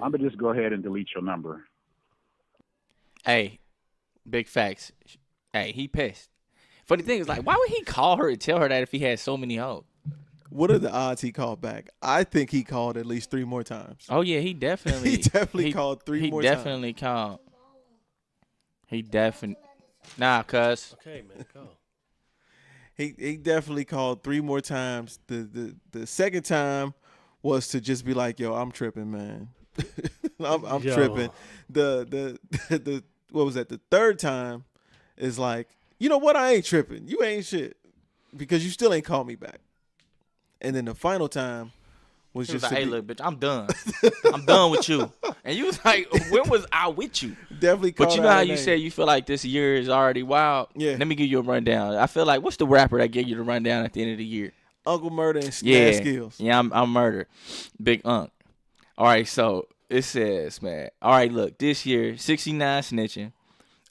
I'm going to just go ahead and delete your number. Hey, big facts. Hey, he pissed. Funny thing is, like, why would he call her and tell her that if he had so many hoes? What are the odds he called back? I think he called at least 3 more times. Oh, yeah, he definitely. Called 3 more times. He definitely called. He definitely. Nah, cuz. Okay, man, go. He definitely called 3 more times. The second time was to just be like, yo, I'm tripping, man. I'm tripping. The what was that? The third time is like, you know what? I ain't tripping. You ain't shit. Because you still ain't called me back. And then the final time was He just was like, hey, look, bitch, I'm done. I'm done with you. And you was like, when was I with you? Definitely called But you know how you said you feel like this year is already wild? Yeah. Let me give you a rundown. I feel like, what's the rapper that gave you the rundown at the end of the year? Uncle Murder and Snap Skills. Yeah, I'm Murder. Big Unk. All right, so It says, man. All right, look. This year, 69 snitching.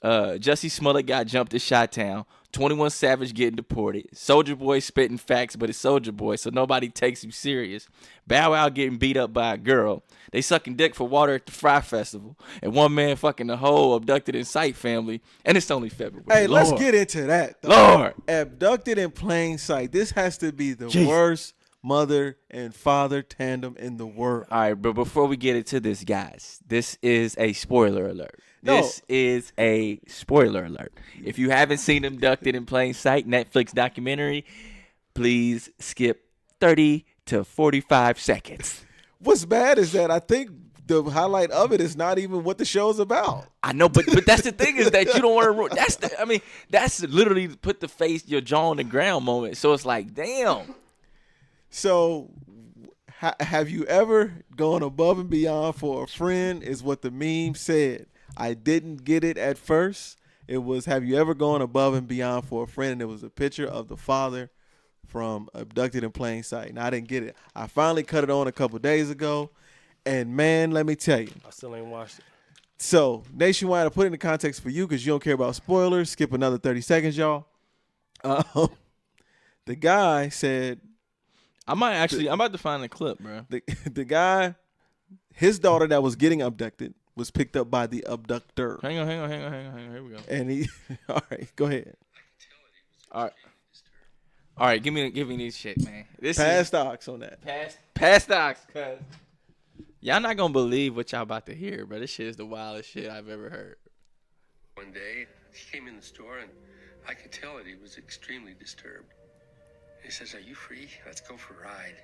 Jussie Smollett got jumped at Chi-Town. 21 Savage getting deported. Soulja Boy spitting facts, but it's Soulja Boy, so nobody takes him serious. Bow Wow getting beat up by a girl. They sucking dick for water at the Fry Festival. And one man fucking the whole abducted in sight family. And it's only February. Hey, Lord. let's get into that. Though. Lord. Abducted in plain sight. This has to be the Jeez. worst mother and father tandem in the world. All right, but before we get into this, guys, this is a spoiler alert. No. This is a spoiler alert. If you haven't seen Abducted in Plain Sight, Netflix documentary, please skip 30 to 45 seconds. What's bad is that I think the highlight of it is not even what the show's about. I know, but that's the thing is that you don't want to. That's literally put the face, your jaw on the ground moment. So it's like, damn. So, have you ever gone above and beyond for a friend? Is what the meme said. I didn't get it at first. It was, have you ever gone above and beyond for a friend? And it was a picture of the father from Abducted in Plain Sight. And I didn't get it. I finally cut it on a couple days ago. And, man, let me tell you. I still ain't watched it. So, Nationwide, I put it in the context for you because you don't care about spoilers. Skip another 30 seconds, y'all. The guy said. I'm about to find the clip, bro. The guy, his daughter that was getting abducted was picked up by the abductor. Hang on. Here we go. And he, all right, go ahead. All right. Give me this shit, man. Pass stocks on that. Pass stocks, cuz y'all not gonna believe what y'all about to hear, bro. This shit is the wildest shit I've ever heard. One day, he came in the store, and I could tell that he was extremely disturbed. He says, "Are you free? Let's go for a ride."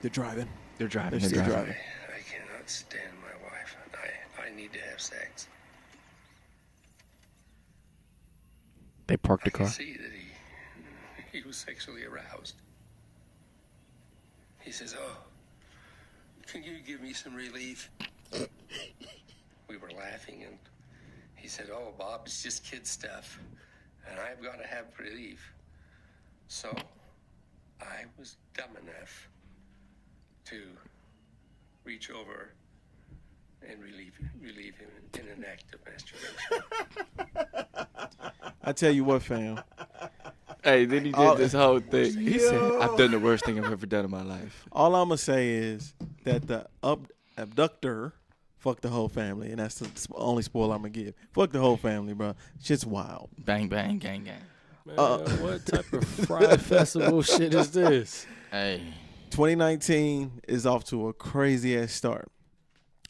They're driving. They're driving. They're driving. I cannot stand my wife, and I need to have sex. They parked the I can car. see that he was sexually aroused. He says, "Oh, can you give me some relief?" We were laughing, and he said, "Oh, Bob, it's just kid stuff, and I've got to have relief." So I was dumb enough to reach over and relieve him in an act of masturbation. I tell you what, fam. Hey, then he did this whole thing. He said, "I've done the worst thing I've ever done in my life." All I'm going to say is that the abductor fucked the whole family, and that's the only spoiler I'm going to give. Fuck the whole family, bro. Shit's wild. Bang, bang, gang, gang. Man, what type of Fry Festival shit is this? Hey. 2019 is off to a crazy-ass start.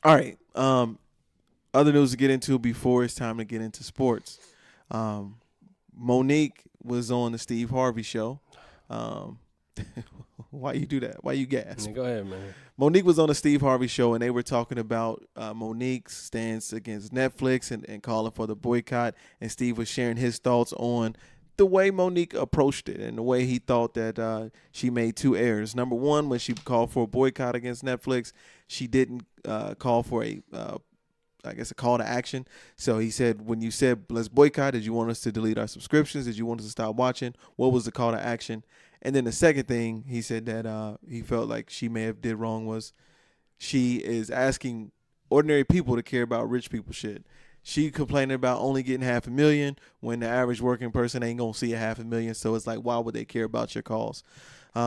All right. Other news to get into before it's time to get into sports. Monique was on the Steve Harvey show. Why you do that? Why you gasp? Man, go ahead, man. Monique was on the Steve Harvey show, and they were talking about Monique's stance against Netflix and calling for the boycott. And Steve was sharing his thoughts on the way Monique approached it and the way he thought that she made two errors. Number one, when she called for a boycott against Netflix, she didn't call for a call to action. So he said, when you said, let's boycott, did you want us to delete our subscriptions? Did you want us to stop watching? What was the call to action? And then the second thing he said that he felt like she may have did wrong was she is asking ordinary people to care about rich people shit. She complaining about only getting $500,000 when the average working person ain't going to see $500,000. So it's like, why would they care about your calls?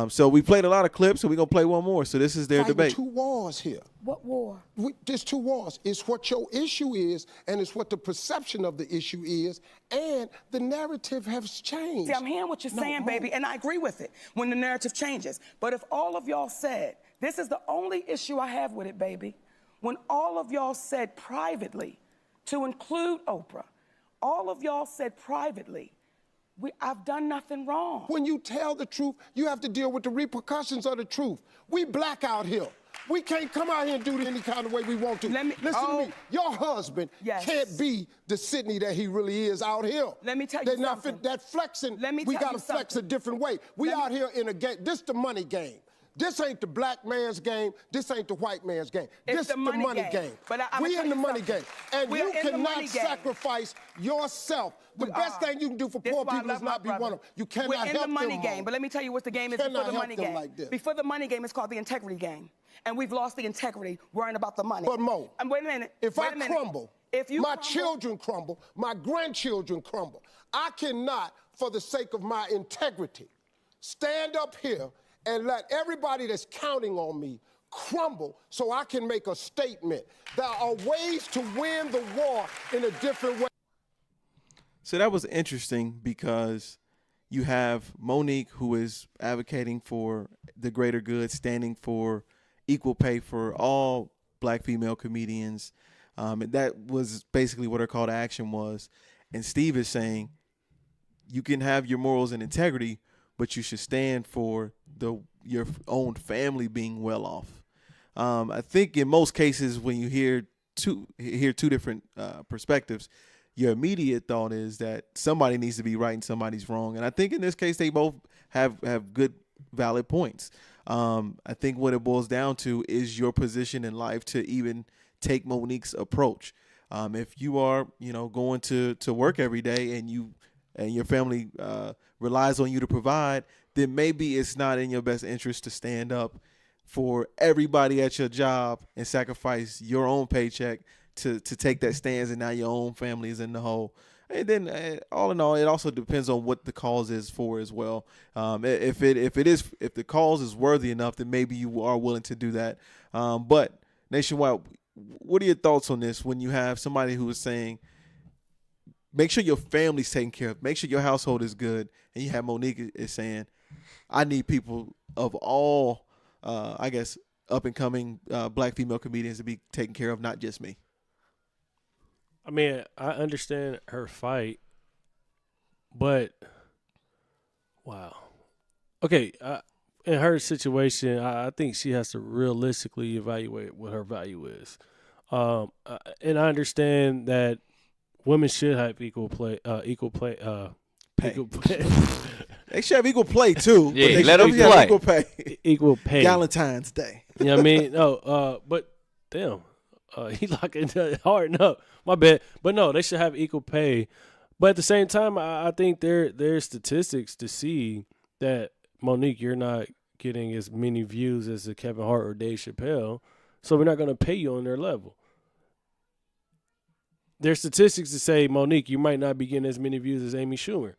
So we played a lot of clips, and we're going to play one more. So this is their debate. Two wars here. What war? There's two wars. It's what your issue is, and it's what the perception of the issue is, and the narrative has changed. See, I'm hearing what you're saying, baby, and I agree with it when the narrative changes. But if all of y'all said, this is the only issue I have with it, baby, when all of y'all said privately, to include Oprah, all of y'all said privately, I've done nothing wrong. When you tell the truth, you have to deal with the repercussions of the truth. We black out here. We can't come out here and do it any kind of way we want to. Listen to me. Your husband can't be the Sydney that he really is out here. Let me tell you something. That flexing, we got to flex a different way. We out here in a game. This the money game. This ain't the black man's game. This ain't the white man's game. It's this the is the money game. game. But I'm we gonna in the tell you money game. something. And We you are in the cannot money game. sacrifice yourself. The best thing you can do for This poor is why I people is love my not be brother. one of them. You cannot We're help in the money them game, all. but let me tell you what the game is Cannot before the help money them game. like this. Before the money game, it's called the integrity game. And we've lost the integrity worrying about the money. But Mo, and wait a minute. if wait I a minute. crumble, if you my crumble, children crumble, my grandchildren crumble. I cannot, for the sake of my integrity, stand up here and let everybody that's counting on me crumble so I can make a statement. There are ways to win the war in a different way. So that was interesting because you have Monique, who is advocating for the greater good, standing for equal pay for all black female comedians. And that was basically what her call to action was. And Steve is saying you can have your morals and integrity, but you should stand for your own family being well off. I think in most cases when you hear two different perspectives, your immediate thought is that somebody needs to be right and somebody's wrong. And I think in this case, they both have good, valid points. I think what it boils down to is your position in life to even take Monique's approach. If you are, going to work every day and your family relies on you to provide, then maybe it's not in your best interest to stand up for everybody at your job and sacrifice your own paycheck to take that stance, and now your own family is in the hole. And then all in all, it also depends on what the cause is for as well. If the cause is worthy enough, then maybe you are willing to do that. But Nationwide, what are your thoughts on this when you have somebody who is saying, make sure your family's taken care of, make sure your household is good, and you have Monique is saying, I need people of all, up and coming black female comedians to be taken care of, not just me. I mean, I understand her fight, but wow. Okay, in her situation, I think she has to realistically evaluate what her value is. And I understand that women should have equal pay. Equal pay. They should have equal play too. Yeah, but they let them should have play. equal pay. Equal pay. Valentine's Day. You know what I mean? No, but damn, he locking hard up. My bad. But no, they should have equal pay. But at the same time, I think there's statistics to see that, Monique, you're not getting as many views as a Kevin Hart or Dave Chappelle, so we're not going to pay you on their level. There's statistics to say, Monique, you might not be getting as many views as Amy Schumer.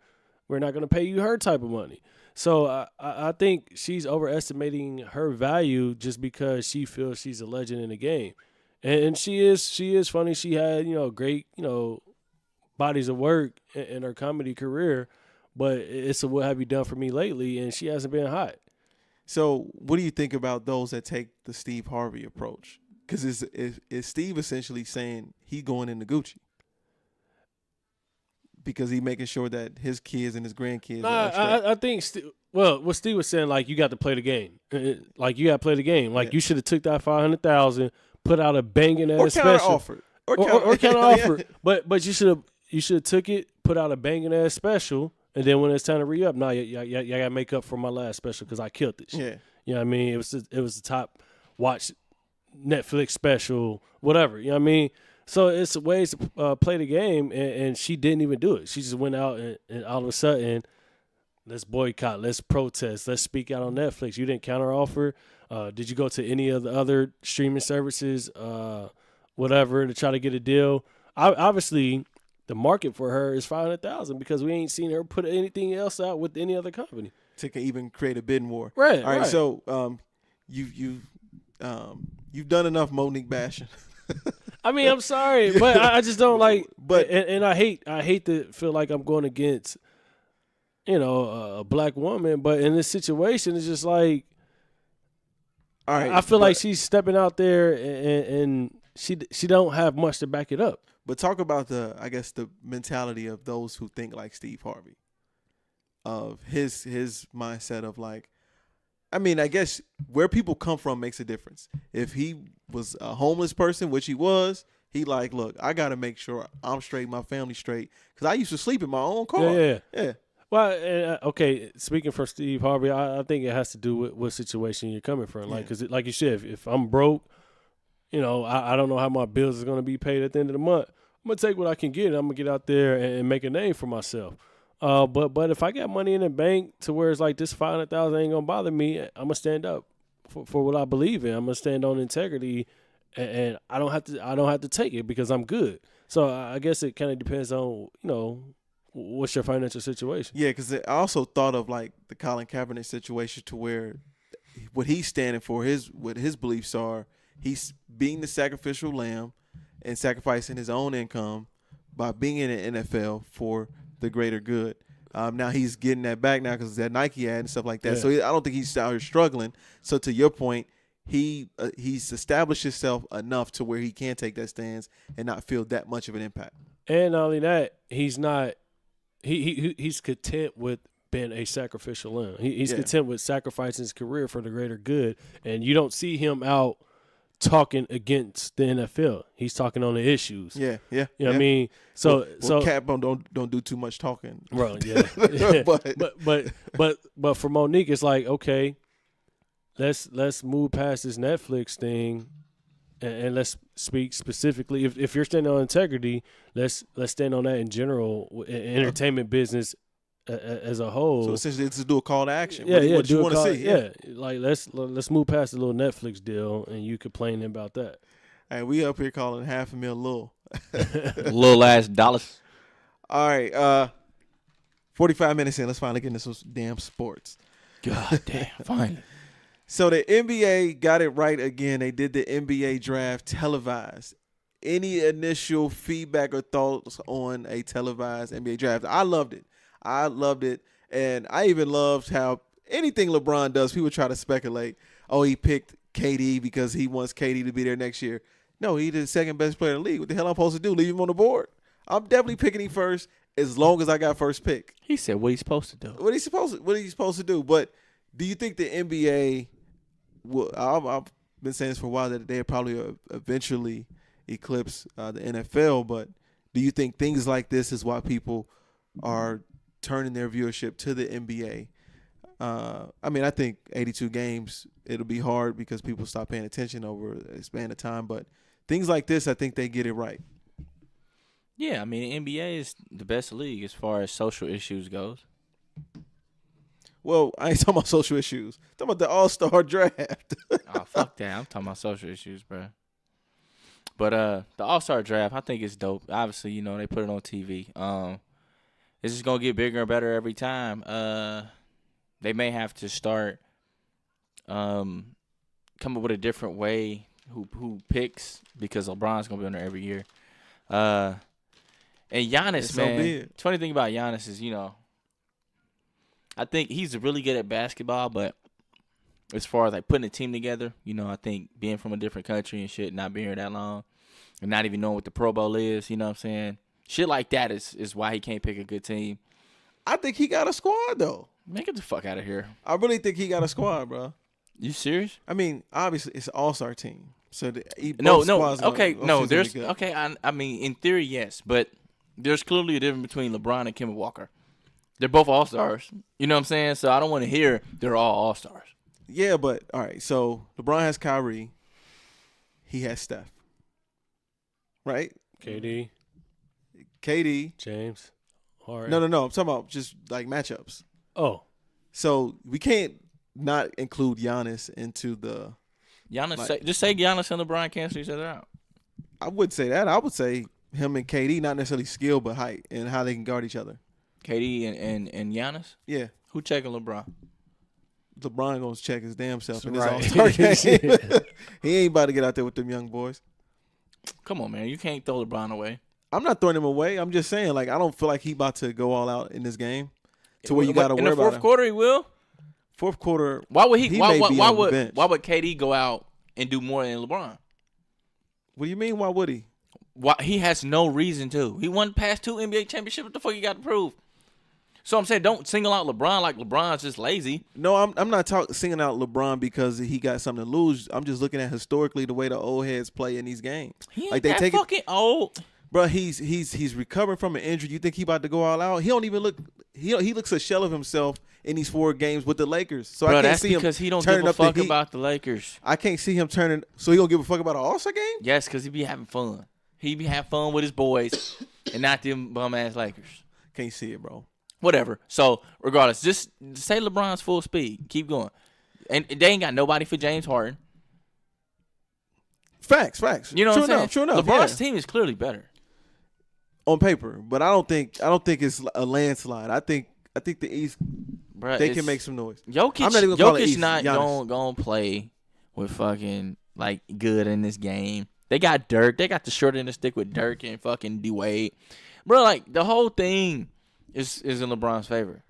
We're not going to pay you her type of money. So I think she's overestimating her value just because she feels she's a legend in the game. And she is funny. She had, great, bodies of work in her comedy career, but it's a what have you done for me lately, and she hasn't been hot. So what do you think about those that take the Steve Harvey approach? Because is Steve essentially saying he going into Gucci? Because he making sure that his kids and his grandkids are extra. I think, what Steve was saying, like, you got to play the game. Like, you got to play the game. Like, you should have took that $500,000, put out a banging ass special. Or counter offer. But you should have took it, put out a banging ass special, and then when it's time to re-up, y'all got to make up for my last special because I killed this. Yeah. You know what I mean? It was the top watch Netflix special, whatever. You know what I mean? So it's ways to play the game, and she didn't even do it. She just went out and all of a sudden, let's boycott, let's protest, let's speak out on Netflix. You didn't counteroffer. Did you go to any of the other streaming services, whatever, to try to get a deal? Obviously, the market for her is $500,000 because we ain't seen her put anything else out with any other company to even create a bidding war. Right. All right. So you've done enough Monique bashing. I mean, I'm sorry, but I just don't like. But and I hate to feel like I'm going against, a black woman. But in this situation, it's just like, all right, I feel like she's stepping out there and she don't have much to back it up. But talk about the mentality of those who think like Steve Harvey, of his mindset of like, I mean, I guess where people come from makes a difference. If he was a homeless person, which he was, he like, look, I got to make sure I'm straight, my family's straight, because I used to sleep in my own car. Yeah. Well, okay. Speaking for Steve Harvey, I think it has to do with what situation you're coming from. Like, because like you said, if I'm broke, you know, I don't know how my bills is going to be paid at the end of the month. I'm gonna take what I can get. And I'm gonna get out there and make a name for myself. But if I got money in the bank to where it's like this $500,000 ain't gonna bother me, I'm gonna stand up for what I believe in. I'm gonna stand on integrity, and I don't have to take it because I'm good. So I guess it kind of depends on, you know, what's your financial situation. Yeah, because I also thought of like the Colin Kaepernick situation to where what he's standing for, what his beliefs are, he's being the sacrificial lamb and sacrificing his own income by being in the NFL for the greater good. Now he's getting that back now because that Nike ad and stuff like that. Yeah. So I don't think he's out here struggling. So to your point, he's established himself enough to where he can take that stance and not feel that much of an impact. And not only that, he's not he's content with being a sacrificial lamb. He's content with sacrificing his career for the greater good. And you don't see him out talking against the NFL. He's talking on the issues. Yeah. You know what I mean? So Cap don't do too much talking. Bro, yeah. but for Monique, it's like, okay, let's move past this Netflix thing and let's speak specifically. If you're standing on integrity, let's stand on that in general, entertainment business as a whole. So essentially, let's do a call to action. Yeah, what you want to see? Yeah, like let's move past the little Netflix deal, and you complaining about that. Hey, we up here calling $500,000 little ass dollars. All right, 45 minutes in. Let's finally get into some damn sports. God damn, finally. So the NBA got it right again. They did the NBA draft televised. Any initial feedback or thoughts on a televised NBA draft? I loved it. And I even loved how anything LeBron does, people try to speculate, oh, he picked KD because he wants KD to be there next year. No, he's the second best player in the league. What the hell I'm supposed to do? Leave him on the board? I'm definitely picking him first as long as I got first pick. He said what he's supposed to do. What he's supposed to do. But do you think the NBA will, I've been saying this for a while, that they'll probably eventually eclipse the NFL, but do you think things like this is why people are turning their viewership to the NBA? I mean, I think 82 games, it'll be hard because people stop paying attention over a span of time. But things like this, I think they get it right. Yeah, I mean, the NBA is the best league as far as social issues goes. Well, I ain't talking about social issues. I'm talking about the All-Star draft. Oh, fuck that. I'm talking about social issues, bro. But the All-Star draft, I think it's dope. Obviously, you know, they put it on TV. It's just going to get bigger and better every time. They may have to start come up with a different way who picks, because LeBron's going to be on there every year. And Giannis, man, funny thing about Giannis is, you know, I think he's really good at basketball, but as far as like putting a team together, you know, I think being from a different country and shit, not being here that long, and not even knowing what the Pro Bowl is, you know what I'm saying? Shit like that is why he can't pick a good team. I think he got a squad, though. Man, get the fuck out of here. I really think he got a squad, bro. You serious? I mean, obviously, it's an all-star team. So I mean, in theory, yes, but there's clearly a difference between LeBron and Kemba Walker. They're both all-stars. You know what I'm saying? So I don't want to hear they're all all-stars. Yeah, but, all right, so LeBron has Kyrie. He has Steph. Right? KD. James. Harden. No. I'm talking about just, like, matchups. Oh. So we can't not include Giannis into the – just say Giannis and LeBron cancel each other out. I wouldn't say that. I would say him and KD, not necessarily skill, but height and how they can guard each other. KD and Giannis? Yeah. Who checking LeBron? LeBron going to check his damn self in his right. All-Star game. He ain't about to get out there with them young boys. Come on, man. You can't throw LeBron away. I'm not throwing him away. I'm just saying, like, I don't feel like he about to go all out in this game to where you got to worry about him. In the fourth quarter, he will? Fourth quarter, why would he why would KD go out and do more than LeBron? What do you mean, why would he? Why, he has no reason to. He won past 2 NBA championships. What the fuck you got to prove? So I'm saying, don't single out LeBron like LeBron's just lazy. No, I'm not singling out LeBron because he got something to lose. I'm just looking at historically the way the old heads play in these games. He ain't like they take fucking old. Bro, he's recovering from an injury. You think he about to go all out? He don't even look. He looks a shell of himself in these 4 games with the Lakers. So Bro, I can't that's see him because he don't turning give a up the fuck heat. about the Lakers. I can't see him turning. So he gonna give a fuck about an All-Star game? Yes, because he be having fun. He be having fun with his boys and not them bum-ass Lakers. Can't see it, bro. Whatever. So, regardless, just say LeBron's full speed. Keep going. And they ain't got nobody for James Harden. Facts. You know what I'm saying? True enough. LeBron's yeah. team is clearly better. On paper, but I don't think it's a landslide. I think the East, Bruh, they can make some noise. Jokic, I'm not even gonna call it Jokic East. not Giannis. gonna play with fucking like good in this game. They got Dirk. They got the short end of the stick with Dirk and fucking D-Wade. Bro, like the whole thing is in LeBron's favor.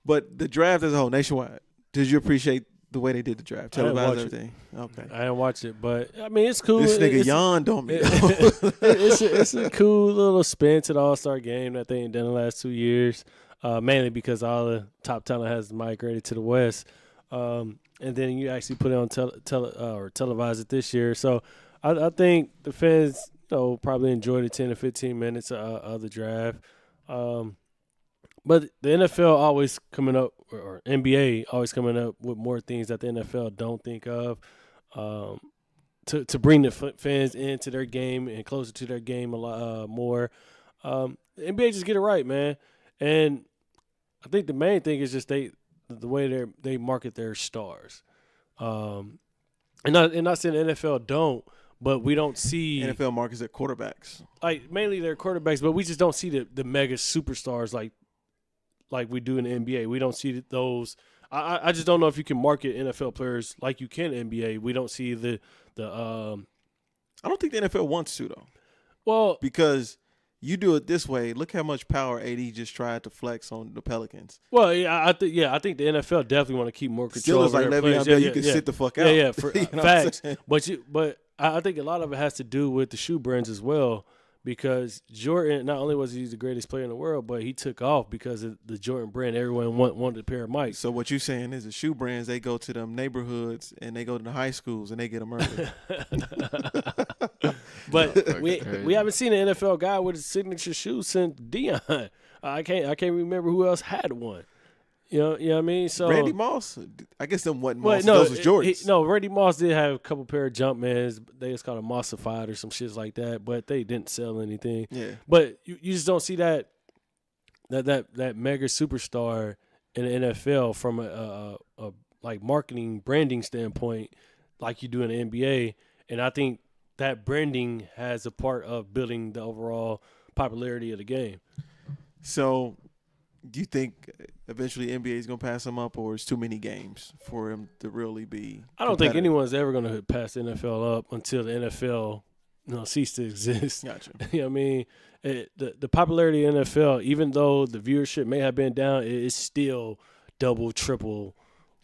But the draft as a whole, nationwide, did you appreciate the way they did the draft? I didn't Televised watch everything. Okay. I didn't watch it, but I mean it's cool. This nigga It's- yawned on me. it's a cool little spin to the All-Star game that they ain't done the last 2 years, mainly because all the top talent has migrated to the West, and then you actually put it on or televise it this year. So I think the fans, probably enjoyed the 10 to 15 minutes of the draft. But the NFL always coming up, or NBA always coming up with more things that the NFL don't think of, to bring the fans into their game and closer to their game a lot more. The NBA just get it right, man. And I think the main thing is just the way they market their stars. And not saying the NFL don't, but we don't see NFL markets at quarterbacks. like mainly their quarterbacks, but we just don't see the mega superstars like we do in the NBA. We don't see those. I just don't know if you can market NFL players like you can NBA. We don't see the I don't think the NFL wants to though. Well, because you do it this way. Look how much power AD just tried to flex on the Pelicans. Well, I think the NFL definitely want to keep more control. Still, over like their Le'Veon players. Bell, you can sit the fuck out. Yeah, for You know what I'm facts. saying? But I think a lot of it has to do with the shoe brands as well. Because Jordan, not only was he the greatest player in the world, but he took off because of the Jordan brand. Everyone wanted a pair of mics. So what you saying is the shoe brands, they go to them neighborhoods and they go to the high schools and they get them early. But we haven't seen an NFL guy with a signature shoe since Deion. I can't remember who else had one. You know what I mean? So Randy Moss, I guess them wasn't Well, Moss. no, Those was Jordans. Randy Moss did have a couple pair of Jumpmans. They just called them Mossified or some shit like that, but they didn't sell anything. Yeah. But you just don't see that mega superstar in the NFL from a like marketing branding standpoint like you do in the NBA. And I think that branding has a part of building the overall popularity of the game. So do you think eventually NBA is going to pass him up, or it's too many games for him to really be I don't think competitive? anyone's ever going to pass the NFL up until the NFL cease to exist. Gotcha. You know what I mean? The popularity of the NFL, even though the viewership may have been down, it is still double, triple,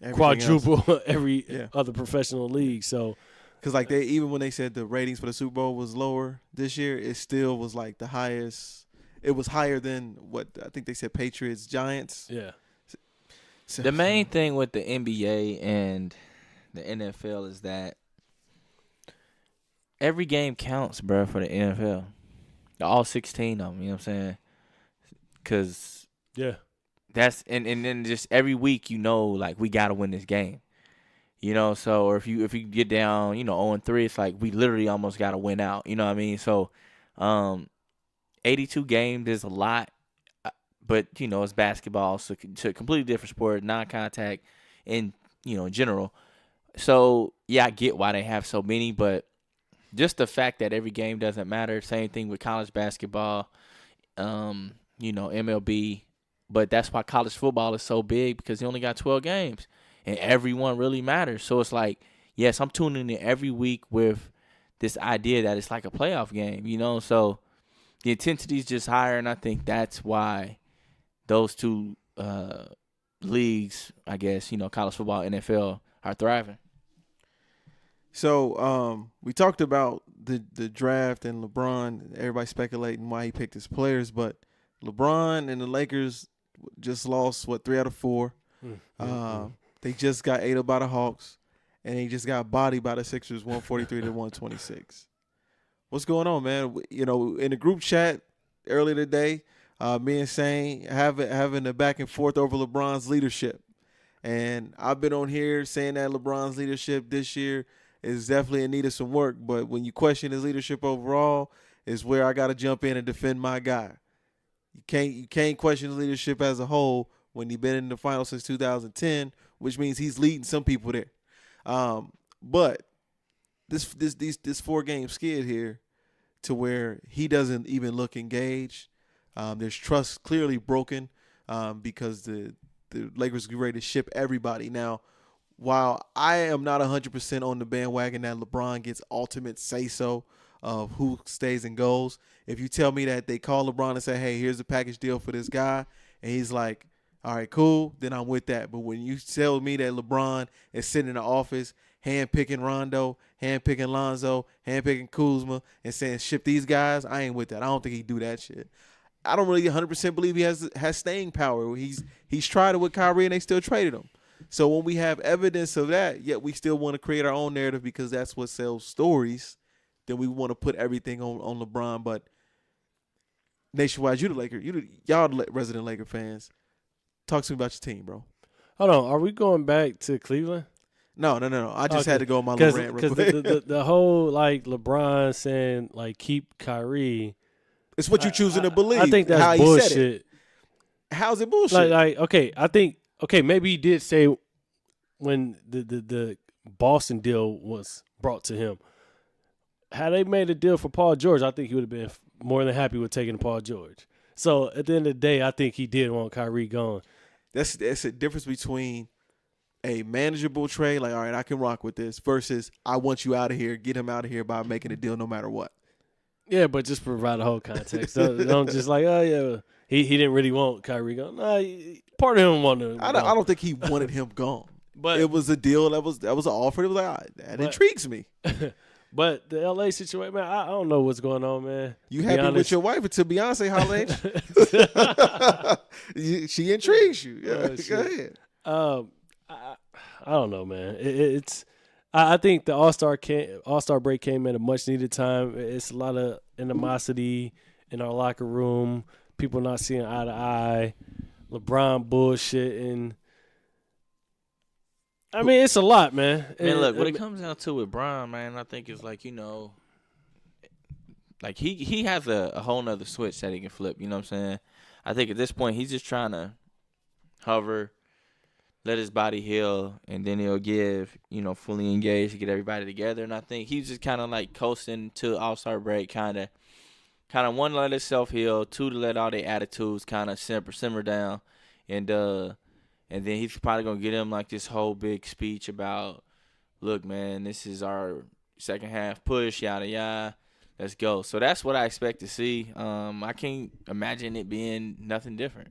Everything quadruple every Yeah. other professional league. So, Because like even when they said the ratings for the Super Bowl was lower this year, it still was like the highest. It was higher than what I think they said Patriots, Giants. yeah. So, The main thing with the NBA and the NFL is that every game counts, bro, for the NFL. All 16 of them, you know what I'm saying? Because Yeah. that's and then just every week, like we got to win this game. So or if you get down, 0-3, it's like we literally almost got to win out. You know what I mean? So 82 games is a lot, but it's basketball, so it's a completely different sport, non-contact in general. So yeah, I get why they have so many, but just the fact that every game doesn't matter. Same thing with college basketball, MLB, but that's why college football is so big, because you only got 12 games and everyone really matters. So it's like, yes, I'm tuning in every week with this idea that it's like a playoff game, so the intensity is just higher, and I think that's why those two leagues, I guess, college football, NFL, are thriving. So we talked about the draft and LeBron. Everybody speculating why he picked his players, but LeBron and the Lakers just lost 3 out of 4. They just got ate up by the Hawks, and they just got bodied by the Sixers, 143 to 126. What's going on, man? You know, in the group chat earlier today, me and Shane having a back and forth over LeBron's leadership. And I've been on here saying that LeBron's leadership this year is definitely in need of some work. But when you question his leadership overall is where I got to jump in and defend my guy. You can't question his leadership as a whole when he's been in the finals since 2010, which means he's leading some people there. But this 4-game skid here to where he doesn't even look engaged. There's trust clearly broken because the Lakers get ready to ship everybody. Now, while I am not 100% on the bandwagon that LeBron gets ultimate say-so of who stays and goes, if you tell me that they call LeBron and say, hey, here's a package deal for this guy, and he's like, all right, cool, then I'm with that. But when you tell me that LeBron is sitting in the office hand-picking Rondo, hand-picking Lonzo, hand-picking Kuzma, and saying ship these guys, I ain't with that. I don't think he'd do that shit. I don't really 100% believe he has staying power. He's tried it with Kyrie, and they still traded him. So when we have evidence of that, yet we still want to create our own narrative because that's what sells stories, then we want to put everything on LeBron. But nationwide, you the Laker, y'all the resident Laker fans. Talk to me about your team, bro. Hold on, are we going back to Cleveland? No. I just had to go on my little rant real quick. Because the whole like LeBron saying like keep Kyrie. It's what you choosing to believe. I think that's bullshit. How's it bullshit? Like okay, I think maybe he did say when the Boston deal was brought to him. Had they made a deal for Paul George, I think he would have been more than happy with taking Paul George. So at the end of the day, I think he did want Kyrie gone. That's a difference between a manageable trade, like all right, I can rock with this, versus I want you out of here, get him out of here by making a deal no matter what. Yeah, but just provide the whole context. Don't just like, oh yeah, he didn't really want Kyrie gone. Nah, part of him wanted him. I don't think he wanted him gone. But it was a deal that was an offer. It was like, all right, that intrigues me. But the LA situation, man, I don't know what's going on, man. You happy with your wife until Beyonce holler at you? She intrigues you. Yeah, go ahead. I don't know, man. I think the All-Star break came at a much needed time. It's a lot of animosity in our locker room. People not seeing eye to eye. LeBron bullshitting. I mean, it's a lot, man. Man, look, when it comes down to it, Bron, man, I think it's like, like he has a whole nother switch that he can flip. You know what I'm saying? I think at this point he's just trying to hover, let his body heal, and then he'll give, fully engaged to get everybody together. And I think he's just kind of like coasting to All-Star break, kind of one, to let himself heal, two, to let all their attitudes kind of simmer down, and then he's probably going to get him like this whole big speech about, look, man, this is our second half push, yada, yada. Let's go. So that's what I expect to see. I can't imagine it being nothing different.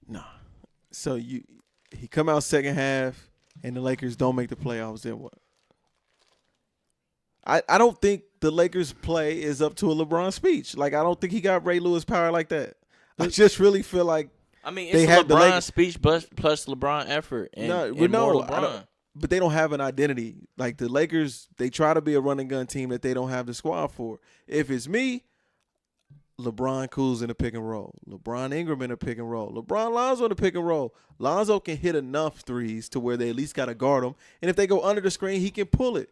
No. So he come out second half and the Lakers don't make the playoffs, then what? I don't think the Lakers play is up to a LeBron speech. Like, I don't think he got Ray Lewis power like that. I just really feel like it's a LeBron speech plus LeBron effort and more LeBron. But they don't have an identity. Like the Lakers, they try to be a run and gun team that they don't have the squad for. If it's me, LeBron Kuz in a pick and roll. LeBron Ingram in a pick and roll. LeBron Lonzo in a pick and roll. Lonzo can hit enough threes to where they at least got to guard him. And if they go under the screen, he can pull it.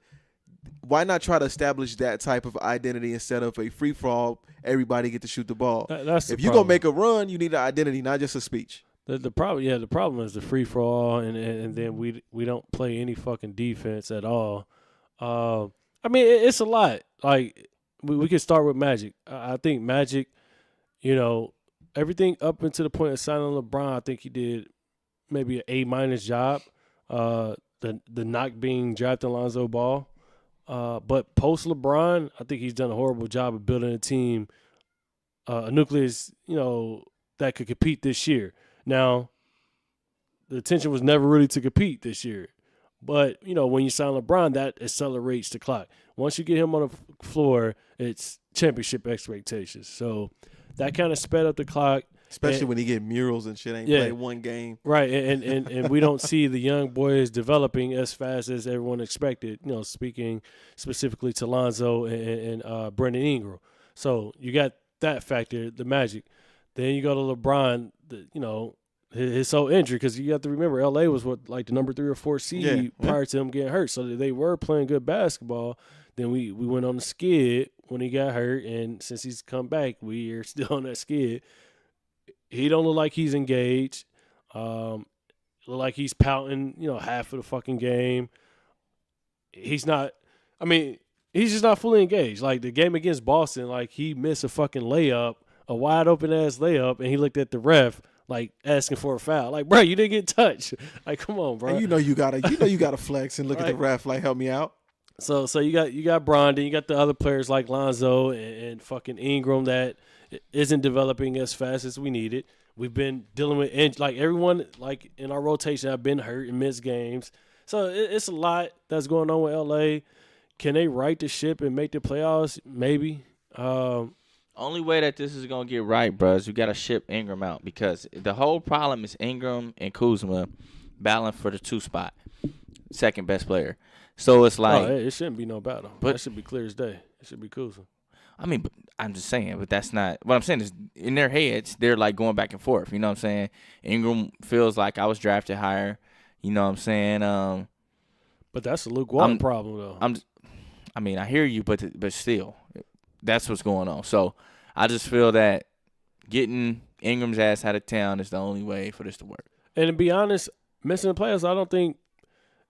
Why not try to establish that type of identity instead of a free-for-all, everybody get to shoot the ball? If you're going to make a run, you need an identity, not just a speech. The problem is the free-for-all, and then we don't play any fucking defense at all. I mean, it's a lot. Like, we can start with Magic. I think Magic, everything up until the point of signing LeBron, I think he did maybe an A- job. The knock being drafting Lonzo Ball. But post LeBron, I think he's done a horrible job of building a team, a nucleus, that could compete this year. Now, the intention was never really to compete this year. But, when you sign LeBron, that accelerates the clock. Once you get him on the floor, it's championship expectations. So that kind of sped up the clock. Especially when he get murals and shit, ain't played one game. Right, and we don't see the young boys developing as fast as everyone expected, speaking specifically to Lonzo and Brandon Ingram. So you got that factor, the Magic. Then you go to LeBron, his whole injury, because you have to remember L.A. was the number 3 or 4 seed prior to him getting hurt. So they were playing good basketball. Then we went on the skid when he got hurt, and since he's come back, we are still on that skid. He don't look like he's engaged. Look like he's pouting, half of the fucking game. He's not – he's just not fully engaged. Like, the game against Boston, he missed a fucking layup, a wide-open-ass layup, and he looked at the ref asking for a foul. Like, bro, you didn't get touched. Like, come on, bro. And you gotta flex and look at the ref help me out. So you got Brandon, you got the other players like Lonzo and fucking Ingram that isn't developing as fast as we needed. We've been dealing with everyone in our rotation have been hurt and missed games. So it's a lot that's going on with LA. Can they right the ship and make the playoffs? Maybe. Only way that this is going to get right, bro, is you got to ship Ingram out, because the whole problem is Ingram and Kuzma battling for the 2 spot, second best player. So it's like it shouldn't be no battle. But that should be clear as day. It should be Kuzma. But I'm just saying, but that's not what I'm saying. Is in their heads they're going back and forth. You know what I'm saying? Ingram feels like I was drafted higher. You know what I'm saying? But that's a Luke Walton problem, though. I hear you, but still, that's what's going on. So I just feel that getting Ingram's ass out of town is the only way for this to work. And to be honest, missing the playoffs, I don't think,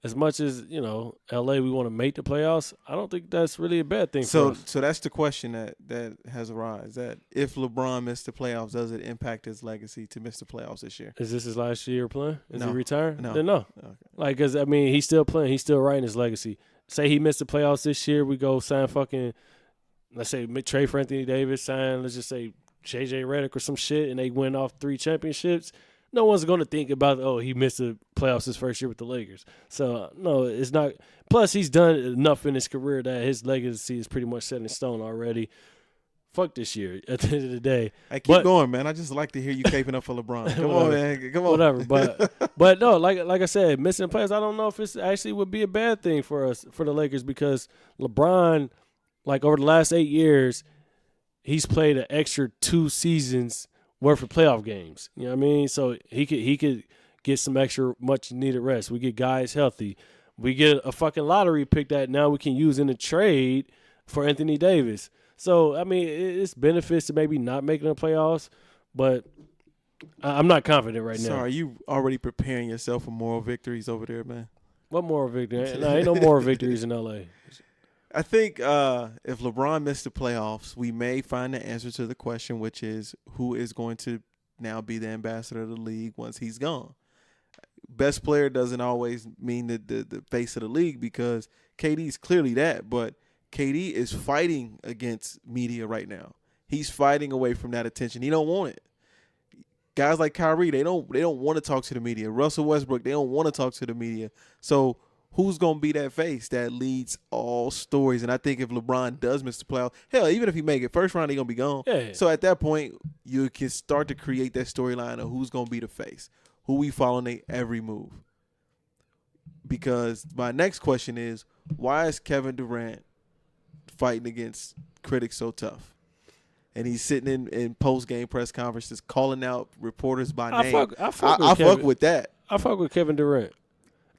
as much as, LA, we want to make the playoffs, I don't think that's really a bad thing for us. So that's the question that has arisen, that if LeBron missed the playoffs, does it impact his legacy to miss the playoffs this year? Is this his last year playing? Is he No. retired? No. Then no. Okay. Because, he's still playing. He's still writing his legacy. Say he missed the playoffs this year, we go sign fucking, let's say, trade for Anthony Davis, sign, let's just say, J.J. Redick or some shit, and they win off 3 championships. No one's going to think about, he missed the playoffs his first year with the Lakers. So, no, it's not. Plus, he's done enough in his career that his legacy is pretty much set in stone already. Fuck this year at the end of the day. Hey, keep going, man. I just like to hear you caping up for LeBron. Come on, man. Come on. Whatever. But no, like I said, missing players, I don't know if it's actually would be a bad thing for us, for the Lakers, because LeBron, over the last 8 years, he's played an extra 2 seasons worth of playoff games. You know what I mean? So he could get some extra much needed rest. We get guys healthy. We get a fucking lottery pick that now we can use in a trade for Anthony Davis. So, it's benefits to maybe not making the playoffs, but I'm not confident right now. So are you already preparing yourself for moral victories over there, man? What moral victory? No, ain't no moral victories in L.A. I think if LeBron missed the playoffs, we may find the answer to the question, which is who is going to now be the ambassador of the league once he's gone. Best player doesn't always mean the face of the league, because KD's clearly that, but KD is fighting against media right now. He's fighting away from that attention. He don't want it. Guys like Kyrie, they don't want to talk to the media. Russell Westbrook, they don't want to talk to the media. So who's going to be that face that leads all stories? And I think if LeBron does miss the playoffs, hell, even if he make it first round, he's going to be gone. Yeah. So at that point, you can start to create that storyline of who's going to be the face, who we following their every move. Because my next question is, why is Kevin Durant fighting against critics so tough? And he's sitting in post-game press conferences calling out reporters by name. I fuck with that. I fuck with Kevin Durant.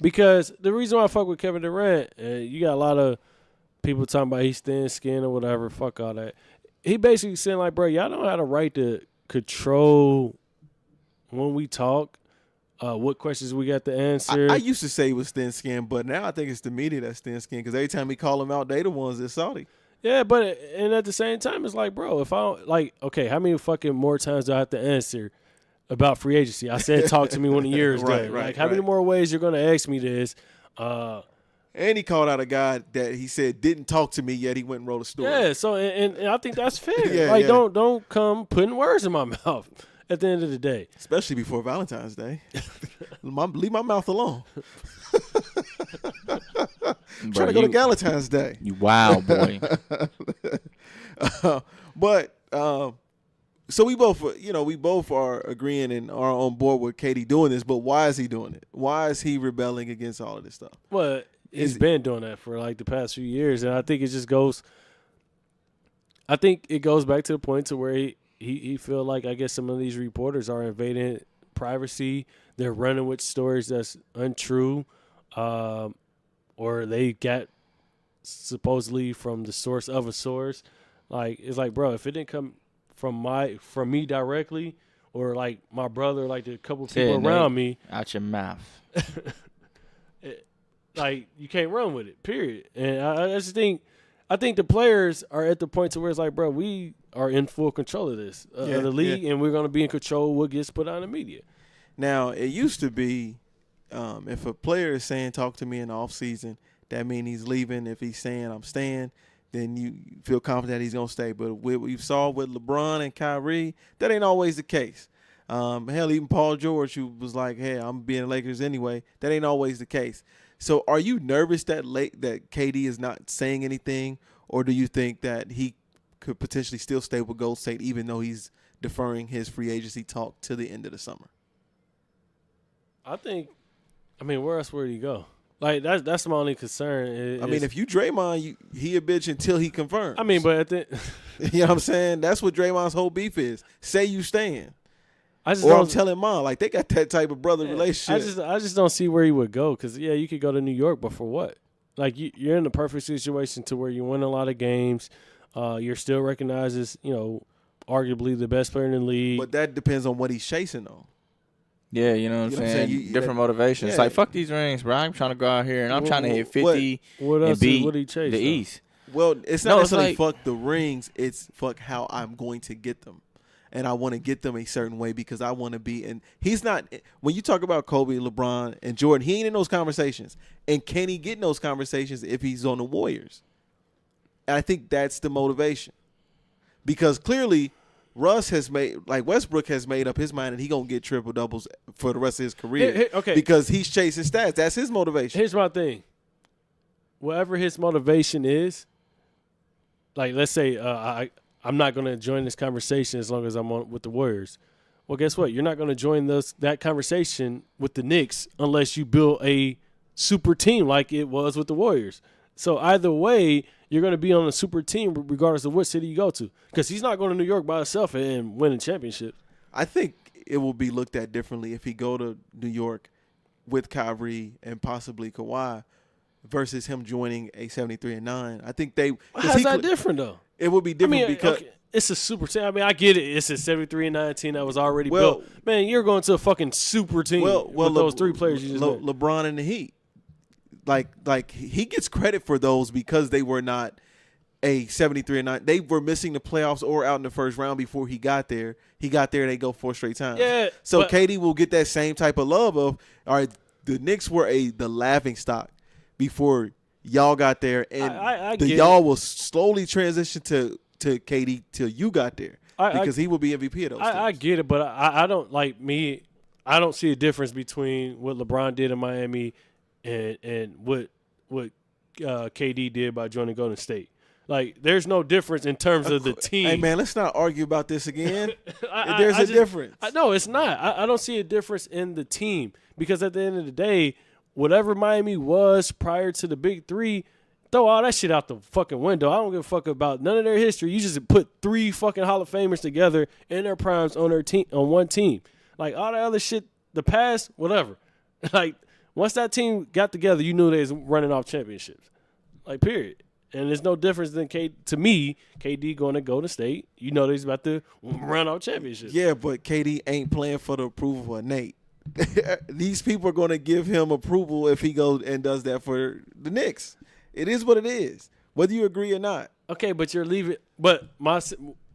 Because the reason why I fuck with Kevin Durant, you got a lot of people talking about he's thin-skinned or whatever, fuck all that. He basically saying, bro, y'all don't have the right to control when we talk, what questions we got to answer. I used to say he was thin-skinned, but now I think it's the media that's thin-skinned, because every time we call him out, they the ones that salty. Yeah, and at the same time, it's bro, if I don't, okay, how many fucking more times do I have to answer about free agency? I said talk to me when the year is done. Right, how many more ways you're going to ask me this? And he called out a guy that he said didn't talk to me yet. He went and wrote a story. Yeah, so and I think that's fair. Don't come putting words in my mouth at the end of the day. Especially before Valentine's Day. Leave my mouth alone. I'm trying to go to Valentine's Day. You wild boy. But So we both are agreeing and are on board with KD doing this, but why is he doing it? Why is he rebelling against all of this stuff? Well, he's been doing that for like the past few years, and I think it just goes. I think it goes back to the point to where he feel like, I guess, some of these reporters are invading privacy. They're running with stories that's untrue, or they got supposedly from the source of a source. Like, it's like, bro, if it didn't come from me directly, or like my brother, like the couple people around me, out your mouth, like, you can't run with it. Period. And I just think, the players are at the point to where it's like, bro, we are in full control of this, of the league, and we're going to be in control of what gets put on the media. Now, it used to be, if a player is saying talk to me in the offseason, that means he's leaving. If he's saying I'm staying, then you feel confident that he's going to stay. But what we saw with LeBron and Kyrie, that ain't always the case. Hell, even Paul George, who was like, hey, I'm being the Lakers anyway, that ain't always the case. So are you nervous that KD is not saying anything, or do you think that he could potentially still stay with Golden State even though he's deferring his free agency talk to the end of the summer? Where else would he go? Like, that's my only concern. If you Draymond, he a bitch until he confirms. But you know what I'm saying? That's what Draymond's whole beef is. Say you staying. I'm telling Mom, like, they got that type of brother relationship. I just don't see where he would go, because, you could go to New York, but for what? Like, you're in the perfect situation to where you win a lot of games. You're still recognized as, arguably the best player in the league. But that depends on what he's chasing on. Yeah, you know what I'm saying? Different motivations. Like, fuck these rings, bro. I'm trying to go out here, and I'm trying to hit 50 and beat the East. Well, it's not necessarily fuck the rings. It's fuck how I'm going to get them. And I want to get them a certain way because I want to be – and he's not – when you talk about Kobe, LeBron, and Jordan, he ain't in those conversations. And can he get in those conversations if he's on the Warriors? And I think that's the motivation. Because clearly – Russ has Westbrook has made up his mind that he gonna get triple doubles for the rest of his career. Okay. Because he's chasing stats. That's his motivation. Here's my thing. Whatever his motivation is, like, let's say I'm not gonna join this conversation as long as I'm on with the Warriors. Well, guess what? You're not gonna join that conversation with the Knicks unless you build a super team like it was with the Warriors. So either way, you're going to be on a super team regardless of what city you go to, because he's not going to New York by himself and winning championships. I think it will be looked at differently if he go to New York with Kyrie and possibly Kawhi versus him joining a 73-9. I think they. How's that different though? It would be different because it's a super team. I get it. It's a 73-9 team that was already built. Man, you're going to a fucking super team with those three players you just named. LeBron and the Heat. Like he gets credit for those because they were not a 73-9. They were missing the playoffs or out in the first round before he got there. He got there, they go 4 straight times. Yeah. So KD will get that same type of love of, all right, the Knicks were the laughing stock before y'all got there, and y'all will slowly transition to KD till you got there because he will be MVP of those teams. I get it, but I don't I don't see a difference between what LeBron did in Miami and what KD did by joining Golden State. Like, there's no difference in terms of the team. Hey, man, let's not argue about this again. There's a difference. No, it's not. I don't see a difference in the team because at the end of the day, whatever Miami was prior to the Big Three, throw all that shit out the fucking window. I don't give a fuck about none of their history. You just put 3 fucking Hall of Famers together in their primes on their team, on one team. Like, all the other shit, the past, whatever. Like, once that team got together, you knew they was running off championships. Like, period. And there's no difference than to me, KD going to Golden State. You know he's about to run off championships. Yeah, but KD ain't playing for the approval of Nate. These people are going to give him approval if he goes and does that for the Knicks. It is what it is, whether you agree or not. Okay, but you're leaving. But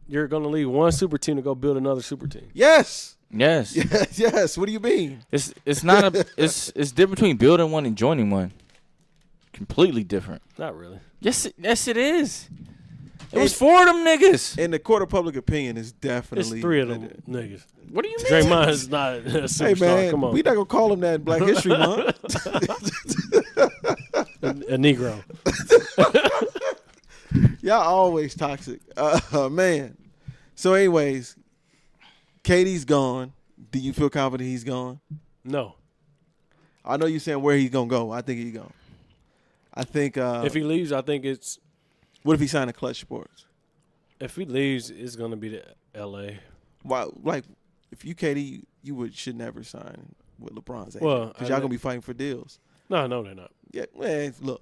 you're going to leave one super team to go build another super team. Yes. Yes. Yes. What do you mean? It's not it's different between building one and joining one. Completely different. Not really. Yes, it is. It was 4 of them niggas. And the court of public opinion is definitely. It's 3 of them niggas. What do you mean? Draymond is not a superstar. Hey, man, come on. We not going to call him that in Black History Month. a Negro. Y'all always toxic. Man. So anyways, KD's gone. Do you feel confident he's gone? No. I know you're saying where he's gonna go. I think he's gone. I think if he leaves, I think it's. What if he signed a Clutch Sports? If he leaves, it's gonna be to L.A. Why? Like, if you KD, you should never sign with LeBron's agent. Well, because y'all gonna be fighting for deals. No, they're not. Yeah, man. Look,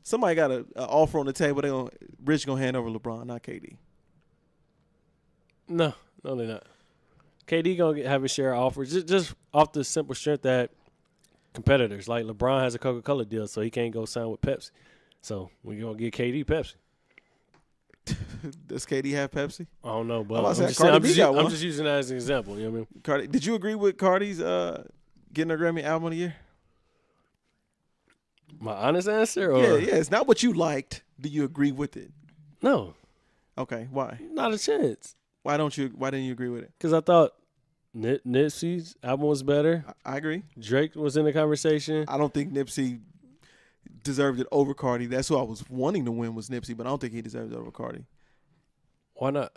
somebody got an offer on the table. Rich gonna hand over LeBron, not KD. No, they're not. KD gonna have his share of offers just off the simple strength that competitors like LeBron has a Coca-Cola deal, so he can't go sign with Pepsi. So we're gonna get KD Pepsi. Does KD have Pepsi? I don't know, but I'm just using that as an example. You know what I mean? Cardi, did you agree with Cardi's getting a Grammy Album of the Year? My honest answer? Or? Yeah. It's not what you liked. Do you agree with it? No. Okay. Why? Not a chance. Why didn't you agree with it? Because I thought Nipsey's album was better. I agree. Drake was in the conversation. I don't think Nipsey deserved it over Cardi. That's who I was wanting to win was Nipsey, but I don't think he deserved it over Cardi. Why not?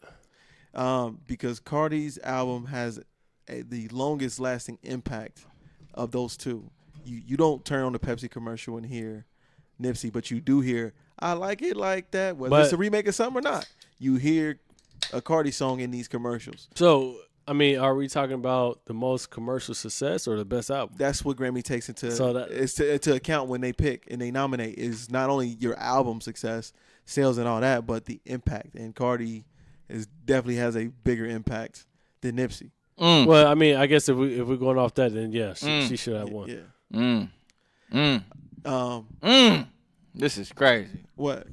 Because Cardi's album has the longest lasting impact of those two. You don't turn on the Pepsi commercial and hear Nipsey, but you do hear I like it like that, whether it's a remake of something or not. You hear a Cardi song in these commercials. So, I mean, are we talking about the most commercial success or the best album? That's what Grammy takes into to account when they pick and they nominate is not only your album success, sales and all that, but the impact. And Cardi definitely has a bigger impact than Nipsey. Well, I mean, I guess if we're going off that, then yeah, she should have won. Yeah. This is crazy. What?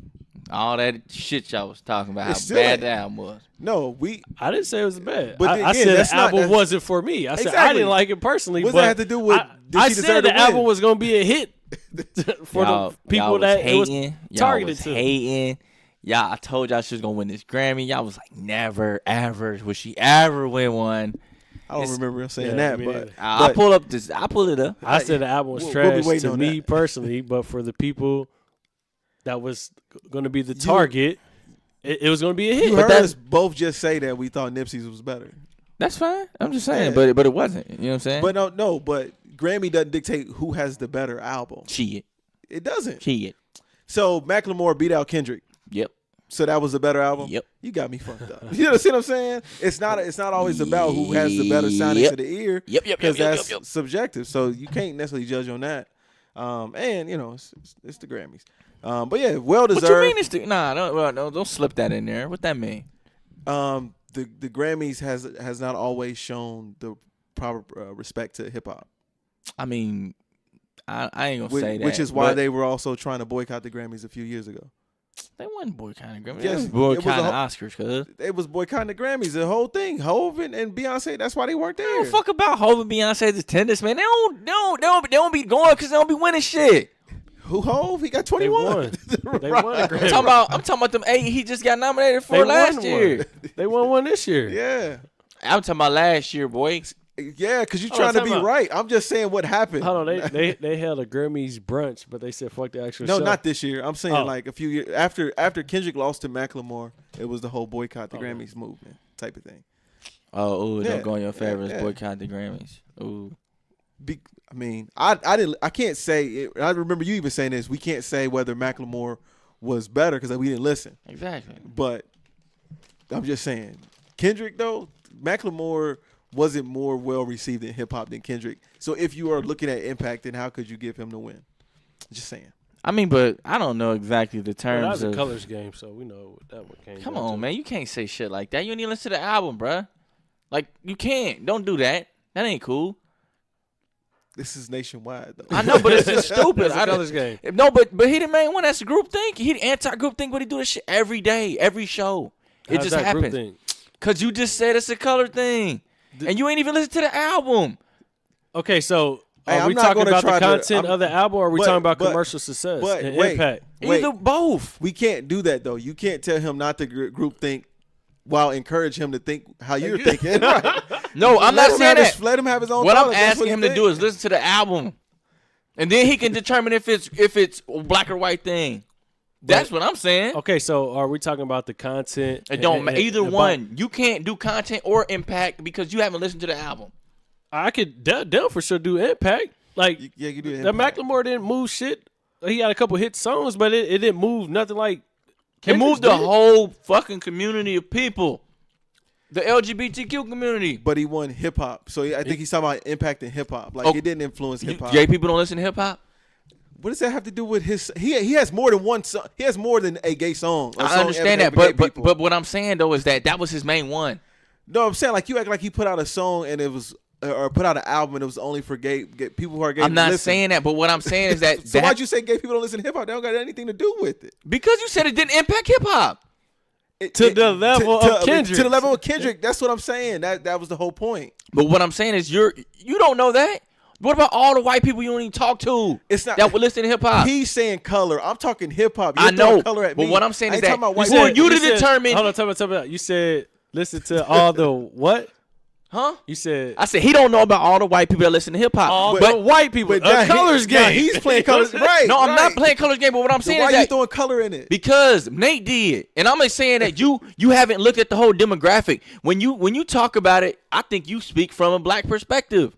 All that shit y'all was talking about, how bad the album was. No, I didn't say it was bad. But I said the album wasn't for me. I said I didn't like it personally. What does that have to do with? I said the album was going to be a hit for the people that it was targeted to. Hating. Y'all, I told y'all she was going to win this Grammy. Y'all was like, never, ever. Would she ever win one? I don't remember saying that, but I pull it up. I said the album was trash to me personally, but for the people that was going to be the target, it was going to be a hit. You heard us both just say that we thought Nipsey's was better. That's fine. I'm just saying, but it wasn't. You know what I'm saying? But no, but Grammy doesn't dictate who has the better album. Shit. It doesn't. Shit. So Macklemore beat out Kendrick. Yep. So that was a better album? Yep. You got me fucked up. You know what I'm saying? It's not always about who has the better sounding to the ear. Yep. Because that's subjective. So you can't necessarily judge on that. And, you know, it's the Grammys. But yeah, well deserved. What you mean it's the don't slip that in there. What that mean? The Grammys has not always shown the proper respect to hip hop. I mean, I ain't gonna say that. Which is why they were also trying to boycott the Grammys a few years ago. They wasn't boycotting Grammys. Yes, they was boycotting Oscars, cuz. It was boycotting the Grammys, the whole thing. Hov and Beyonce, that's why they weren't there. I don't fuck about Hov and Beyonce's attendance, man. They don't be going because they don't be winning shit. Who Hov? He got 21. They won a Grammy. I'm talking about them 8 he just got nominated for last year. They won one this year. Yeah. I'm talking about last year, boy. Yeah, because you're trying to be right. I'm just saying what happened. Hold on, they held a Grammys brunch, but they said fuck the actual show. No, not this year. I'm saying like a few years after Kendrick lost to Macklemore, it was the whole boycott the Grammys movement type of thing. Don't go on your favorites. Boycott the Grammys. Ooh. I mean, I can't say it. I remember you even saying this. We can't say whether Macklemore was better because we didn't listen. Exactly. But I'm just saying, Kendrick though, Macklemore wasn't more well received in hip hop than Kendrick. So if you are looking at impact, then how could you give him the win? Just saying. I mean, but I don't know exactly the terms. That was a colors game, so we know that one came. Come on, man, you can't say shit like that. You need to listen to the album, bruh. Like you can't. Don't do that. That ain't cool. This is nationwide, though. I know, but it's just stupid. It's a colors game. No, but he the main one. That's group think. He the anti-group think, but he do this shit every day, every show. It just happens. Because you just said it's a color thing. And you ain't even listen to the album. Okay, so are we talking about the content of the album or are we talking about commercial success and impact? Either both. We can't do that, though. You can't tell him not to group think while encourage him to think how you're thinking. Right. No, I'm not saying that. Let him have his own What thought. I'm asking him to do is listen to the album. And then he can determine if it's a black or white thing. That's what I'm saying. Okay, so are we talking about the content? It don't matter. Either about- one. You can't do content or impact because you haven't listened to the album. I could Dell for sure do impact. Like Yeah, you do the impact. Macklemore didn't move shit. He had a couple hit songs, but it didn't move nothing like. It Kendrick's moved the did. whole fucking community of people. The LGBTQ community. But he won hip hop, so I think he's talking about impacting hip hop. Like Oh, it didn't influence hip hop. Gay people don't listen to hip hop? What does that have to do with his? He has more than one song. He has more than a gay song. A I song understand that, aimed at gay but people. what I'm saying though is that was his main one. No, I'm saying like you act like he put out a song and it was, or put out an album and it was only for gay people who are gay. I'm to not listen. saying that, but what I'm saying is that, So why'd you say gay people don't listen to hip hop? That don't got anything to do with it. because you said it didn't impact hip hop. To the level of Kendrick. To the level of Kendrick. That's what I'm saying. That was the whole point. But what I'm saying is you don't know that. What about all the white people you don't even talk to? It's not that would listen to hip hop. He's saying color. I'm talking hip hop. I know, color at but me. what I'm saying I is ain't that talking about white for people. you to said- determine. Hold on, tell me about. You said listen to all the what? Huh? You said I said he don't know about all the white people that listen to hip hop. all But the white people. but now Colors now game. he's playing colors. Right. no, I'm not right. playing colors game. But what I'm So saying why is are you that throwing color in it? because Nate did, and I'm just saying that you haven't looked at the whole demographic. When you talk about it, I think you speak from a black perspective.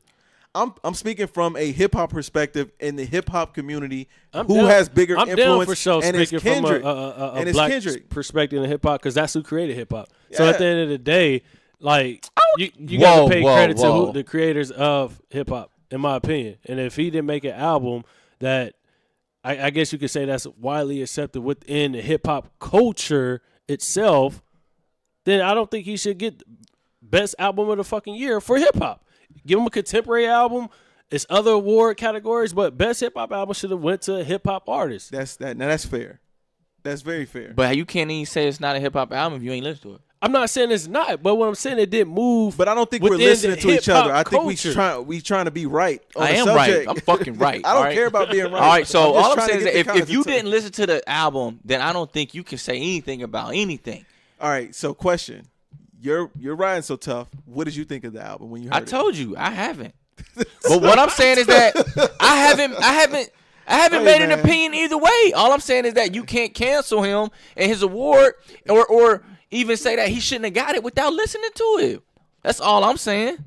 I'm speaking from a hip hop perspective in the hip hop community I'm who down- has bigger I'm influence. down for sure and it's speaking from Kendrick. a and it's black Kendrick. perspective in hip hop because that's who created hip hop. So at the Yeah. end of the day, like you got to pay credit to whoa. who, the creators of hip hop, in my opinion. And if he didn't make an album that I guess you could say that's widely accepted within the hip hop culture itself, then I don't think he should get best album of the fucking year for hip hop. Give him a contemporary album. It's other award categories, but best hip hop album should have went to a hip hop artist. Now that's fair. That's very fair. But you can't even say it's not a hip hop album if you ain't listened to it. I'm not saying it's not, but what I'm saying it didn't move. But I don't think we're within listening the to each other. I hip-hop think culture. we trying to be right. On I the am subject. right. I'm fucking right. I don't all right? care about being right. All right. So I'm just all I'm trying to saying is get that the if you context. didn't listen to the album, then I don't think you can say anything about anything. All right. So question: You're riding so tough. What did you think of the album when you heard I it? told you I haven't. But what I'm saying is that I haven't made an man. opinion either way. All I'm saying is that you can't cancel him and his award or even say that he shouldn't have got it without listening to it. That's all I'm saying.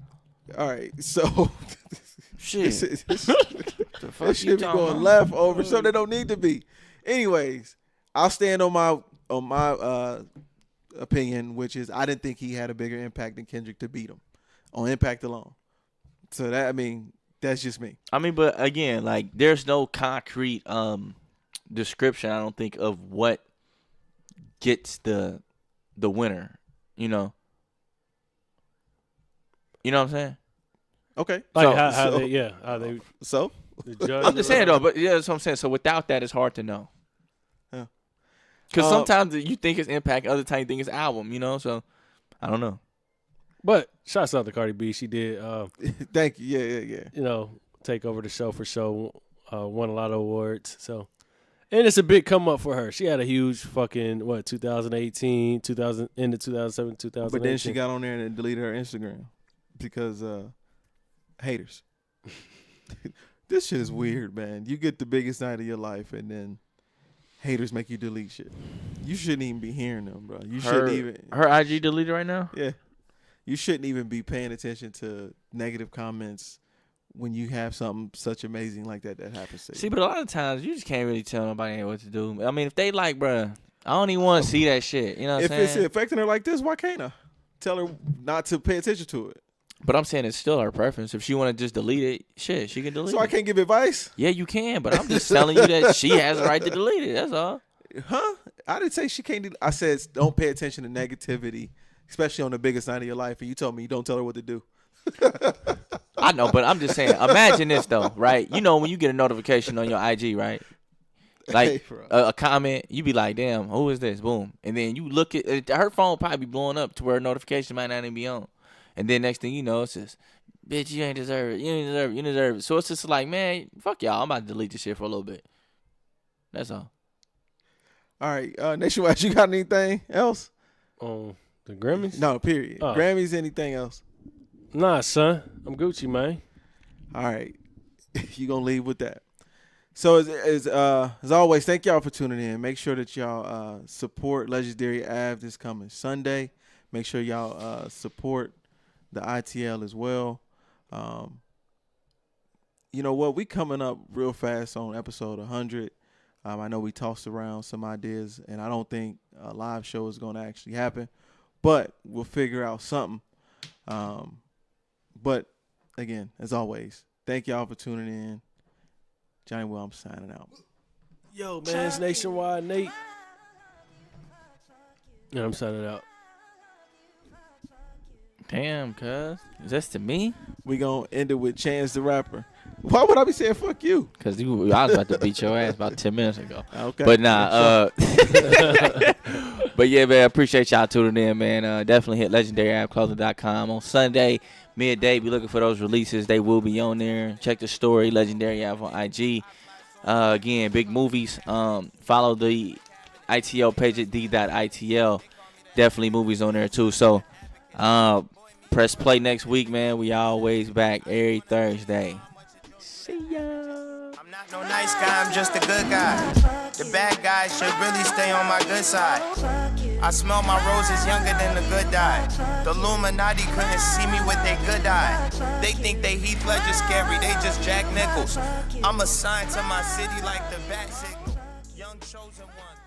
All right. So Shit. this The fuck you should be talking going about? left over, so they don't need to be. Anyways, I'll stand on my opinion, which is I didn't think he had a bigger impact than Kendrick to beat him on impact alone. So that's just me. I mean, but again, like there's no concrete description, I don't think, of what gets the winner, you know. You know what I'm saying? Okay. Like So- how so- they how they So the judge. I'm just saying though, but yeah, that's what I'm saying. So without that, it's hard to know. Yeah. Because sometimes you think it's impact, other times you think it's album, you know. So I don't know. But shouts out to Cardi B. She did, thank you. Yeah. you know, take over the show for show. Won a lot of awards. So, and it's a big come up for her. She had a huge fucking 2018, 2000 into 2007, 2018. But then she got on there and deleted her Instagram because haters. This shit is weird, man. You get the biggest night of your life and then haters make you delete shit. You shouldn't even be hearing them, bro. You shouldn't even. Her IG deleted right now. Yeah. You shouldn't even be paying attention to negative comments when you have something such amazing like that happens to you. See, but a lot of times you just can't really tell nobody what to do. I mean, if they like, bruh, I don't even want to see that shit. You know what I'm If saying? it's affecting her like this, why can't I tell her not to pay attention to it? But I'm saying it's still her preference. If she want to just delete it, shit, she can delete So it. I can't give advice? Yeah, you can, but I'm just telling you that she has the right to delete it. That's all. Huh? I didn't say she can't. I said don't pay attention to negativity, especially on the biggest night of your life. And you told me you don't tell her what to do. I know, but I'm just saying. Imagine this though, right? You know when you get a notification on your IG, right? Like Hey, bro. a comment, you be like, "Damn, who is this?" Boom, and then you look at her phone probably be blowing up to where a notification might not even be on, and then next thing you know, it's just, "Bitch, you ain't deserve it. You ain't deserve it. You deserve it." So it's just like, man, fuck y'all. I'm about to delete this shit for a little bit. That's all. All right, Nationwide, you got anything else? on the Grammys. No, period. Oh. Grammys, anything else? Nah, son, I'm Gucci, man. All right, you gonna leave with that. So as always, thank y'all for tuning in. Make sure that y'all support Legendary Ave this coming Sunday. Make sure y'all support the ITL as well. You know what? We coming up real fast on episode 100. I know we tossed around some ideas, and I don't think a live show is going to actually happen, but we'll figure out something. But again, as always, thank y'all for tuning in. Johnny Will, I'm signing out. Yo, man, it's Nationwide Nate. And I'm signing out. Damn, cuz. Is this to me? We gonna end it with Chance the Rapper. Why would I be saying fuck you? Because I was about to beat your ass about 10 minutes ago. Okay. But nah, but yeah, man, appreciate y'all tuning in, man. Definitely hit legendaryaveclothing.com on Sunday, midday. Be looking for those releases. They will be on there. Check the story, Legendary Ave on IG. Again, big movies. Follow the ITL page at d.itl. Definitely movies on there too. So press play next week, man. We always back every Thursday. See ya. I'm not no nice guy, I'm just a good guy. The bad guys should really stay on my good side. I smell my roses younger than the good die. The Illuminati couldn't see me with their good eye. They think they Heath Ledger scary, they just Jack Nichols. I'm assigned to my city like the bat signal. Young chosen one.